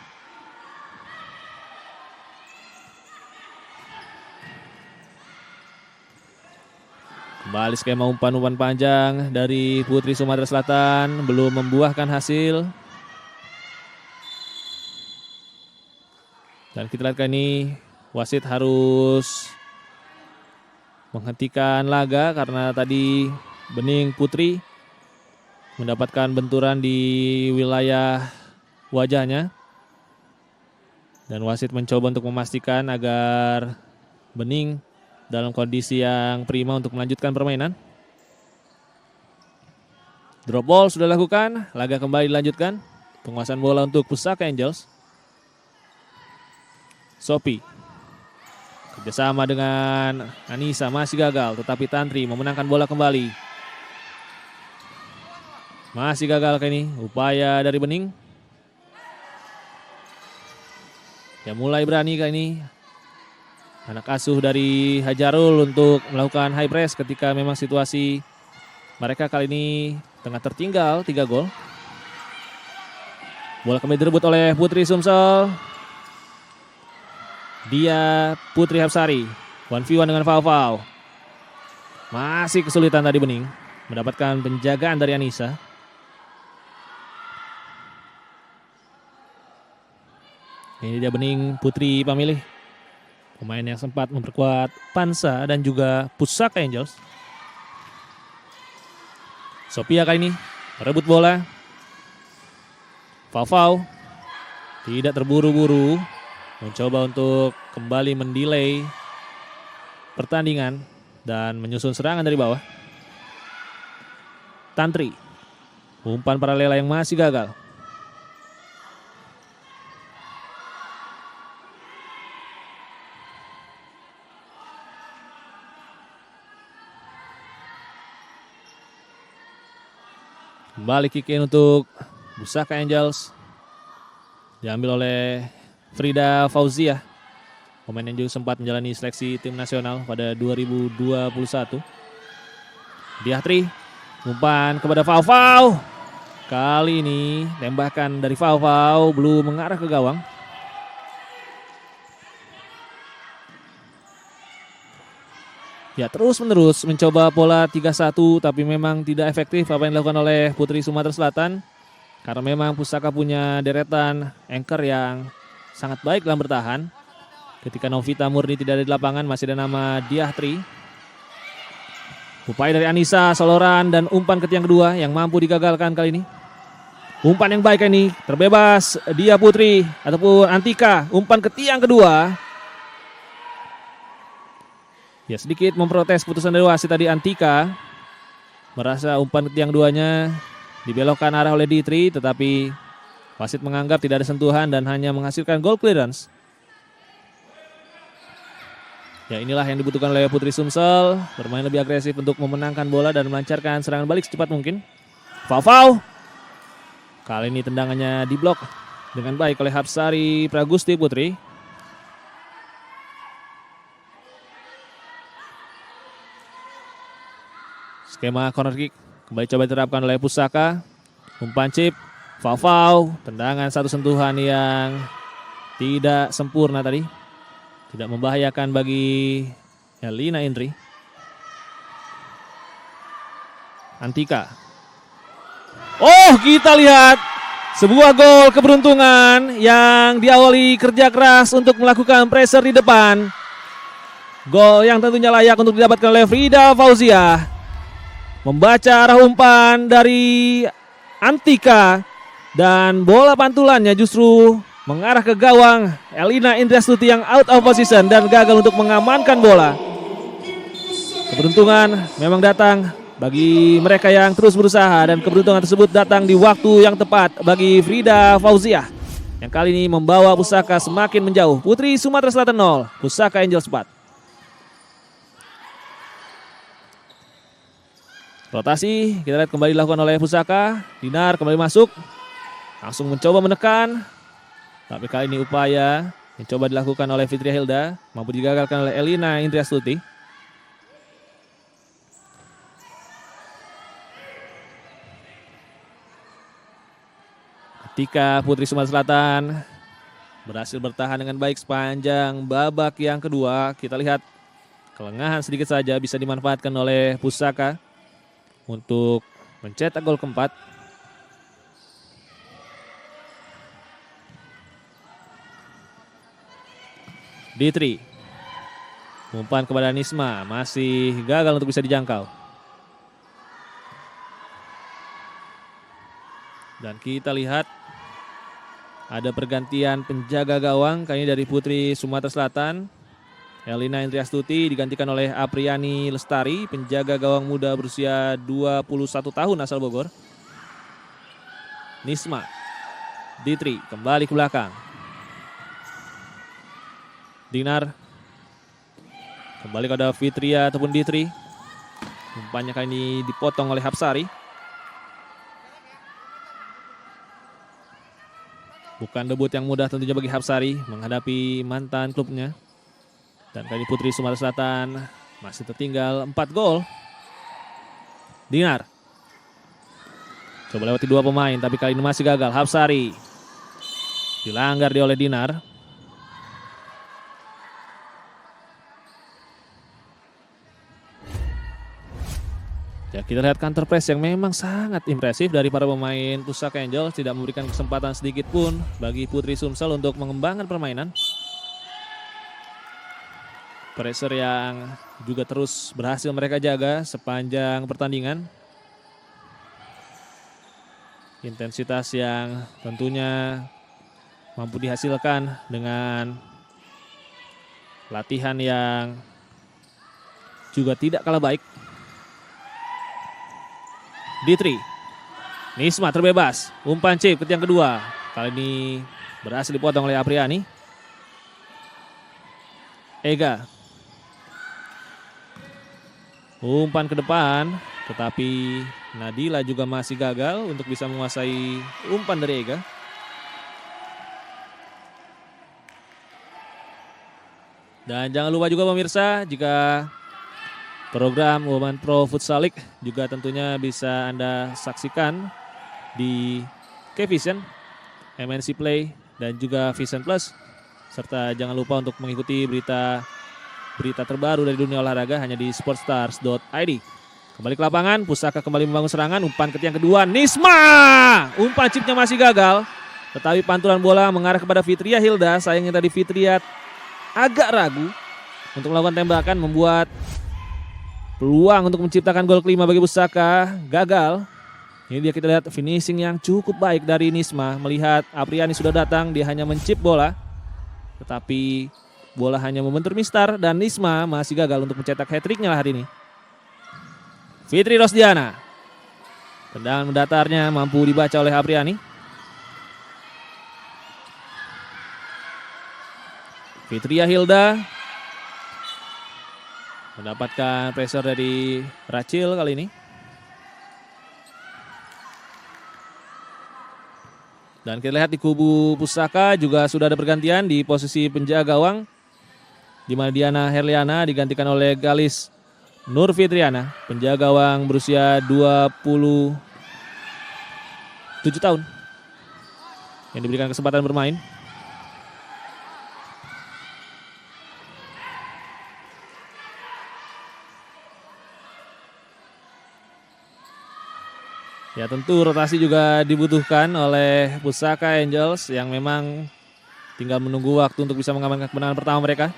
Kembali skema umpan-umpan panjang dari Putri Sumatera Selatan, belum membuahkan hasil. Dan kita lihat kali ini wasit harus menghentikan laga karena tadi Bening Putri mendapatkan benturan di wilayah wajahnya. Dan wasit mencoba untuk memastikan agar Bening dalam kondisi yang prima untuk melanjutkan permainan. Drop ball sudah dilakukan, laga kembali dilanjutkan. Penguasaan bola untuk Pusaka Angels. Sophie kerjasama dengan Anissa masih gagal, tetapi Tantri memenangkan bola kembali. Masih gagal kali ini upaya dari Bening. Ya mulai berani kali ini anak asuh dari Hajarul untuk melakukan high press ketika memang situasi mereka kali ini tengah tertinggal 3 gol. Bola kembali direbut oleh Putri Sumsel. Dia Putri Hapsari 1v1 dengan Faufau. Masih kesulitan tadi Bening mendapatkan penjagaan dari Anissa. Ini dia Bening Putri pemilih. Pemain yang sempat memperkuat Pansa dan juga Pusaka Angels. Sophia kali ini merebut bola. Faufau tidak terburu-buru, mencoba untuk kembali mendelay pertandingan dan menyusun serangan dari bawah. Tantri, umpan paralela yang masih gagal. Kembali kick in untuk Pusaka Angels. Diambil oleh Frida Fauzia. Pemain yang juga sempat menjalani seleksi tim nasional pada 2021. Diatri, umpan kepada Faufau. Kali ini tembakan dari Faufau belum mengarah ke gawang. Ya terus-menerus mencoba pola 3-1 tapi memang tidak efektif apa yang dilakukan oleh Putri Sumatera Selatan. Karena memang Pusaka punya deretan anchor yang sangat baik dalam bertahan. Ketika Novita Murni tidak ada di lapangan masih ada nama Diatri. Upaya dari Anissa, soloran dan umpan ke tiang kedua yang mampu digagalkan kali ini. Umpan yang baik ini terbebas Dia Putri ataupun Antika. Umpan ke tiang kedua. Ya sedikit memprotes putusan dari wasit tadi Antika. Merasa umpan ke tiang duanya dibelokkan arah oleh Ditri. Tetapi wasit menganggap tidak ada sentuhan dan hanya menghasilkan goal clearance. Ya inilah yang dibutuhkan oleh Putri Sumsel. Bermain lebih agresif untuk memenangkan bola dan melancarkan serangan balik secepat mungkin. Faufau. Kali ini tendangannya diblok dengan baik oleh Hapsari Pragusti Putri. Skema corner kick kembali coba diterapkan oleh Pusaka. Umpan chip, Faufau, tendangan satu sentuhan yang tidak sempurna tadi. Tidak membahayakan bagi Elina Indri. Antika. Oh kita lihat sebuah gol keberuntungan yang diawali kerja keras untuk melakukan pressure di depan. Gol yang tentunya layak untuk didapatkan oleh Frida Fauzia. Membaca arah umpan dari Antika Dan bola pantulannya justru mengarah ke gawang Elina Indriastuti yang out of position dan gagal untuk mengamankan bola. Keberuntungan memang datang bagi mereka yang terus berusaha dan keberuntungan tersebut datang di waktu yang tepat bagi Frida Fauziah yang kali ini membawa Pusaka semakin menjauh. Putri Sumatera Selatan 0, Pusaka Angels 4. Rotasi kita lihat kembali dilakukan oleh Pusaka. Dinar kembali masuk, langsung mencoba menekan, tapi kali ini upaya yang coba dilakukan oleh Fitria Hilda mampu digagalkan oleh Elina Indriastuti. Ketika Putri Sumatera Selatan berhasil bertahan dengan baik sepanjang babak yang kedua, kita lihat kelengahan sedikit saja bisa dimanfaatkan oleh Pusaka untuk mencetak gol keempat. Ditri, umpan kepada Nisma masih gagal untuk bisa dijangkau. Dan kita lihat ada pergantian penjaga gawang kali ini dari Putri Sumatera Selatan. Elina Indriastuti digantikan oleh Apriani Lestari, penjaga gawang muda berusia 21 tahun asal Bogor. Nisma, Ditri kembali ke belakang. Dinar kembali kepada Fitria ataupun Ditri. Umpannya kali ini dipotong oleh Hapsari. Bukan debut yang mudah tentunya bagi Hapsari menghadapi mantan klubnya. Dan kali ini Putri Sumatera Selatan masih tertinggal 4 gol. Dinar coba lewati 2 pemain tapi kali ini masih gagal. Hapsari dilanggar dia oleh Dinar. Ya, kita lihat counter press yang memang sangat impresif dari para pemain Pusaka Angels, tidak memberikan kesempatan sedikit pun bagi Putri Sumsel untuk mengembangkan permainan. Pressure yang juga terus berhasil mereka jaga sepanjang pertandingan. Intensitas yang tentunya mampu dihasilkan dengan latihan yang juga tidak kalah baik. Ditri, Nisma terbebas, umpan chip yang kedua. Kali ini berhasil dipotong oleh Apriani. Ega, umpan ke depan, tetapi Nadila juga masih gagal untuk bisa menguasai umpan dari Ega. Dan jangan lupa juga pemirsa, jika program Women Pro Futsal League juga tentunya bisa Anda saksikan di K-Vision, MNC Play, dan juga Vision Plus. Serta jangan lupa untuk mengikuti berita terbaru dari dunia olahraga hanya di sportstars.id. Kembali ke lapangan, Pusaka kembali membangun serangan, umpan yang kedua, Nisma! Umpan chipnya masih gagal, tetapi pantulan bola mengarah kepada Fitria Hilda. Sayangnya tadi Fitria agak ragu untuk melakukan tembakan, membuat peluang untuk menciptakan gol kelima bagi Pusaka gagal. Ini dia kita lihat finishing yang cukup baik dari Nisma. Melihat Apriani sudah datang, dia hanya mencip bola. Tetapi bola hanya membentur mistar dan Nisma masih gagal untuk mencetak hat-tricknya hari ini. Fitri Rosdiana. Tendangan mendatarnya mampu dibaca oleh Apriani. Fitria Hilda mendapatkan pressure dari Rachel kali ini. Dan kita lihat di kubu Pusaka juga sudah ada pergantian di posisi penjaga gawang, di mana Diana Herliana digantikan oleh Galis Nur Fitriana, penjaga gawang berusia 27 tahun yang diberikan kesempatan bermain. Ya, tentu rotasi juga dibutuhkan oleh Pusaka Angels yang memang tinggal menunggu waktu untuk bisa mengamankan kemenangan pertama mereka.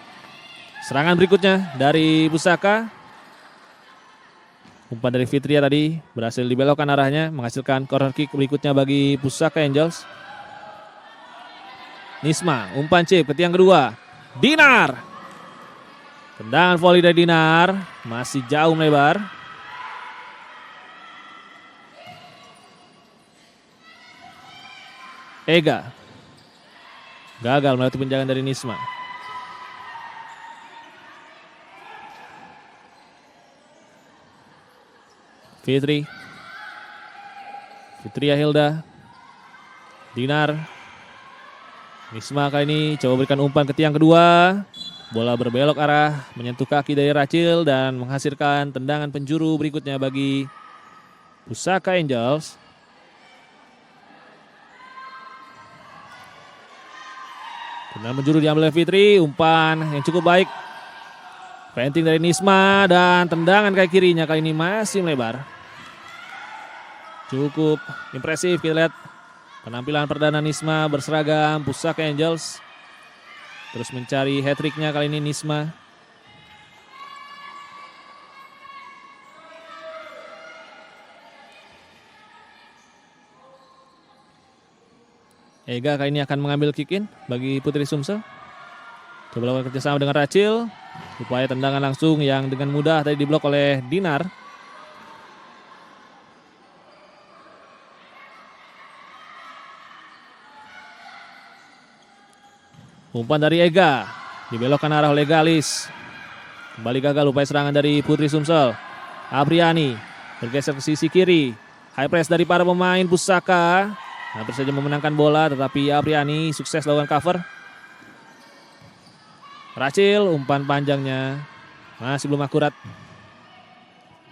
Serangan berikutnya dari Pusaka. Umpan dari Fitria tadi berhasil dibelokkan arahnya, menghasilkan corner kick berikutnya bagi Pusaka Angels. Nisma, umpan chip ke tiang kedua. Dinar. Tendangan volley dari Dinar, masih jauh melebar. Ega. Gagal melewati penjagaan dari Nisma. Fitria Hilda. Dinar. Nisma kali ini coba berikan umpan ke tiang kedua. Bola berbelok arah menyentuh kaki dari Rachel dan menghasilkan tendangan penjuru berikutnya bagi Pusaka Angels. Tendangan penjuru diambil oleh Fitri, umpan yang cukup baik. Penting dari Nisma dan tendangan kaki kirinya kali ini masih melebar. Cukup impresif, kita lihat penampilan perdana Nisma berseragam Pusaka Angels. Terus mencari hat-tricknya kali ini Nisma. Ega kali ini akan mengambil kick-in bagi Putri Sumsel. Coba lakukan kerjasama dengan Rachel. Upaya tendangan langsung yang dengan mudah tadi diblok oleh Dinar. Umpan dari Ega, dibelokkan arah oleh Galis. Kembali gagal upaya serangan dari Putri Sumsel. Apriani bergeser ke sisi kiri. High press dari para pemain Pusaka. Hampir saja memenangkan bola, tetapi Apriani sukses lakukan cover. Rachel, umpan panjangnya masih belum akurat.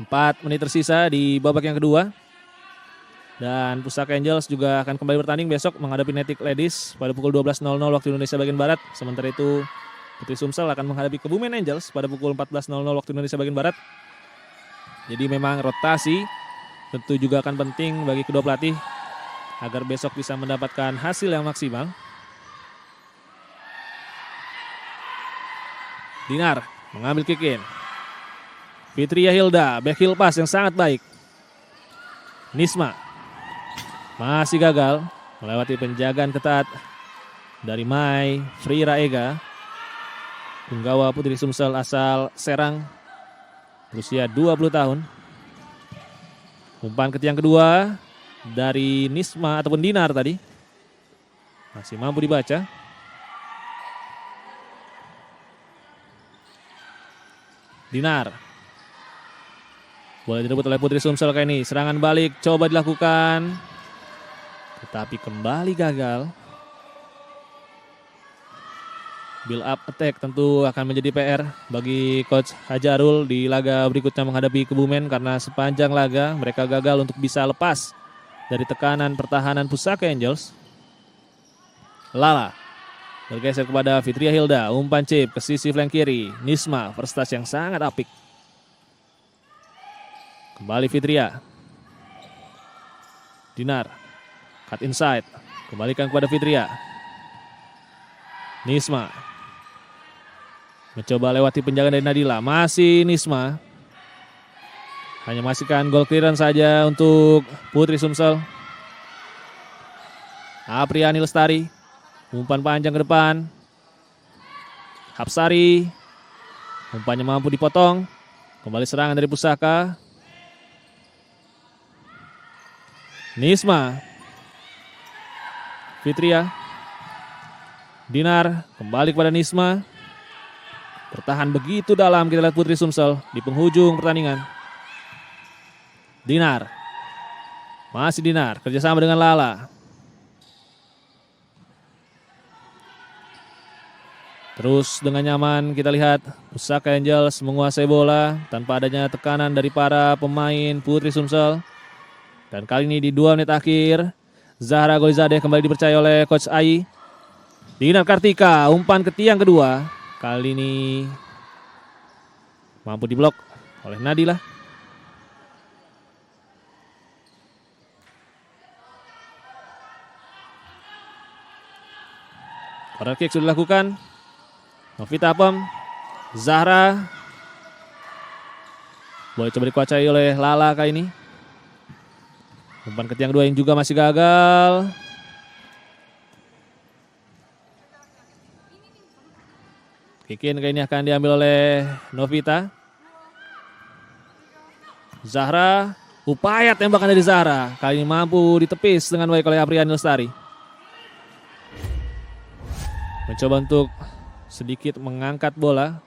4 menit tersisa di babak yang kedua. Dan Pusaka Angels juga akan kembali bertanding besok menghadapi Netic Ladies pada pukul 12.00 waktu Indonesia bagian Barat. Sementara itu Putri Sumsel akan menghadapi Kebumen Angels pada pukul 14.00 waktu Indonesia bagian Barat. Jadi memang rotasi tentu juga akan penting bagi kedua pelatih agar besok bisa mendapatkan hasil yang maksimal. Dinar mengambil kick in. Fitria Hilda, back heel pass yang sangat baik. Nisma masih gagal melewati penjagaan ketat dari Mai Frira Ega. Punggawa Putri Sumsel asal Serang, berusia 20 tahun. Umpan ke tiang kedua dari Nisma ataupun Dinar tadi. Masih mampu dibaca. Dinar. Boleh direbut oleh Putri Sumsel kali ini. Serangan balik coba dilakukan. Tetapi kembali gagal. Build up attack tentu akan menjadi PR bagi Coach Hajarul di laga berikutnya menghadapi Kebumen. Karena sepanjang laga mereka gagal untuk bisa lepas dari tekanan pertahanan Pusaka Angels. Lala bergeser kepada Fitria Hilda. Umpan chip ke sisi flank kiri. Nisma first touch yang sangat apik. Kembali Fitria. Dinar. Cut inside. Kembalikan kepada Fitria. Nisma. Mencoba lewati penjagaan dari Nadila. Masih Nisma. Hanya masihkan goal clearance saja untuk Putri Sumsel. Apriani Lestari. Umpan panjang ke depan. Hapsari. Umpannya mampu dipotong. Kembali serangan dari Pusaka. Nisma. Fitria. Dinar kembali kepada Nisma. Bertahan begitu dalam kita lihat Putri Sumsel di penghujung pertandingan. Dinar. Masih Dinar kerjasama dengan Lala. Terus dengan nyaman kita lihat Pusaka Angels menguasai bola tanpa adanya tekanan dari para pemain Putri Sumsel. Dan kali ini di 2 menit akhir Zahra Golizadeh kembali dipercaya oleh Coach Ai. Dinar Kartika, umpan ke tiang kedua. Kali ini mampu diblok oleh Nadila. Corner kick sudah dilakukan. Novita Apem, Zahra. Boleh coba dikuasai oleh Lala kali ini. Umpan ke tiang 2 yang juga masih gagal. Kick in kali ini akan diambil oleh Novita. Zahra, upaya tembakan dari Zahra. Kali ini mampu ditepis dengan baik oleh Apriani Lestari. Mencoba untuk sedikit mengangkat bola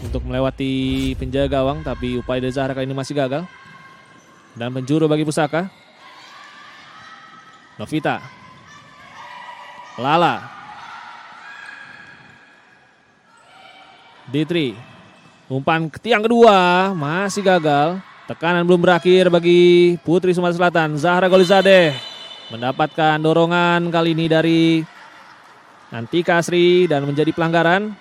untuk melewati penjaga gawang, tapi upaya dari Zahra kali ini masih gagal. Dan penjuru bagi Pusaka. Novita. Lala. Ditri. Umpan ke tiang kedua masih gagal. Tekanan belum berakhir bagi Putri Sumatera Selatan. Zahra Golizadeh mendapatkan dorongan kali ini dari Antika Asri dan menjadi pelanggaran.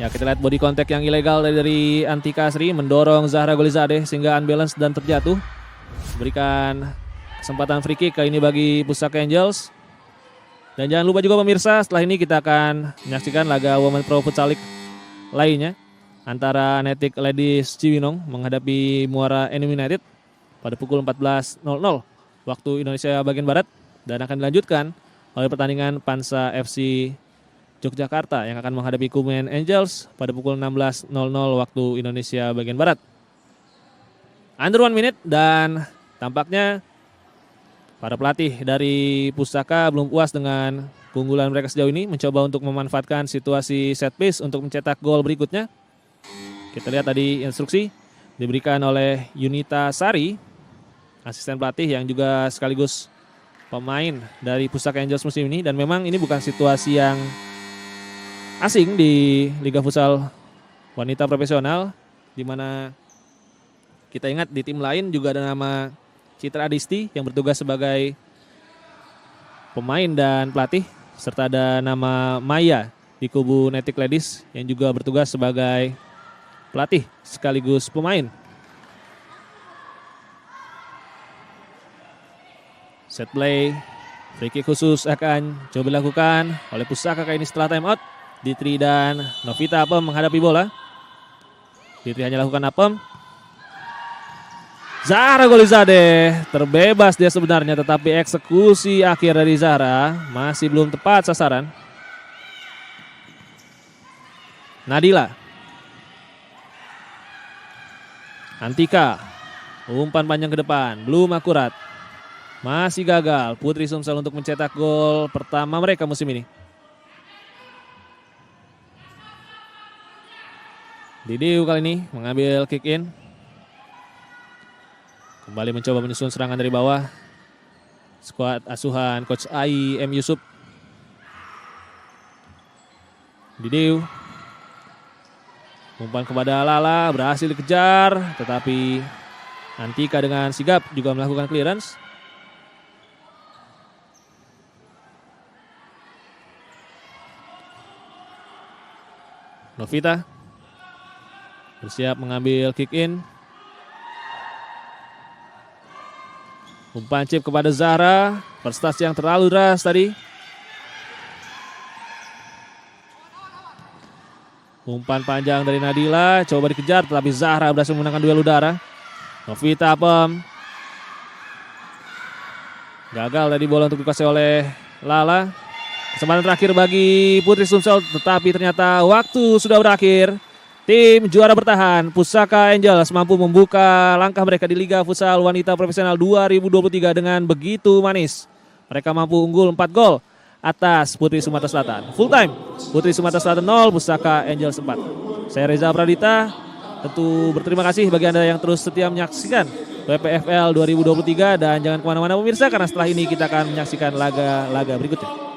Ya, kita lihat body contact yang ilegal dari Antika Asri mendorong Zahra Golizadeh sehingga unbalance dan terjatuh. Berikan kesempatan free kick kali ini bagi Pusaka Angels. Dan jangan lupa juga pemirsa, setelah ini kita akan menyaksikan laga Women Pro Futsal League lainnya antara Netik Ladies Cibinong menghadapi Muara Enim United pada pukul 14.00 waktu Indonesia bagian Barat, dan akan dilanjutkan oleh pertandingan Pansa FC Yogyakarta yang akan menghadapi Kumen Angels pada pukul 16.00 waktu Indonesia bagian Barat. Under 1 minute, dan tampaknya para pelatih dari Pusaka belum puas dengan keunggulan mereka sejauh ini, mencoba untuk memanfaatkan situasi set piece untuk mencetak gol berikutnya. Kita lihat tadi instruksi diberikan oleh Yunita Sari, asisten pelatih yang juga sekaligus pemain dari Pusaka Angels musim ini, dan memang ini bukan situasi yang asing di Liga Futsal Wanita Profesional, di mana kita ingat di tim lain juga ada nama Citra Adisti yang bertugas sebagai pemain dan pelatih, serta ada nama Maya di kubu Netik Ladies yang juga bertugas sebagai pelatih sekaligus pemain. Set play, free kick khusus akan coba dilakukan oleh Pusaka kali ini setelah time out. Ditri dan Novita Apem menghadapi bola. Ditri hanya lakukan apem. Zahra Golizadeh terbebas dia sebenarnya, tetapi eksekusi akhir dari Zahra masih belum tepat sasaran. Nadila. Antika. Umpan panjang ke depan, belum akurat. Masih gagal Putri Sumsel untuk mencetak gol pertama mereka musim ini. Didiu kali ini mengambil kick in. Kembali mencoba menyusun serangan dari bawah. Skuad asuhan Coach Ai M. Yusuf. Didiu. Umpan kepada Lala, berhasil dikejar, tetapi Antika dengan sigap juga melakukan clearance. Novita bersiap mengambil kick in. Umpan chip kepada Zahra, prestasi yang terlalu deras tadi. Umpan panjang dari Nadila, coba dikejar tetapi Zahra berhasil memenangkan duel udara. Novita Apem. Gagal tadi bola untuk dikuasai oleh Lala. Kesempatan terakhir bagi Putri Sumsel, tetapi ternyata waktu sudah berakhir. Tim juara bertahan Pusaka Angels mampu membuka langkah mereka di Liga Futsal Wanita Profesional 2023 dengan begitu manis. Mereka mampu unggul 4 gol atas Putri Sumatera Selatan. Full time Putri Sumatera Selatan 0, Pusaka Angels 4. Saya Reza Pradita, tentu berterima kasih bagi Anda yang terus setia menyaksikan WPFL 2023, dan jangan kemana-mana pemirsa, karena setelah ini kita akan menyaksikan laga-laga berikutnya.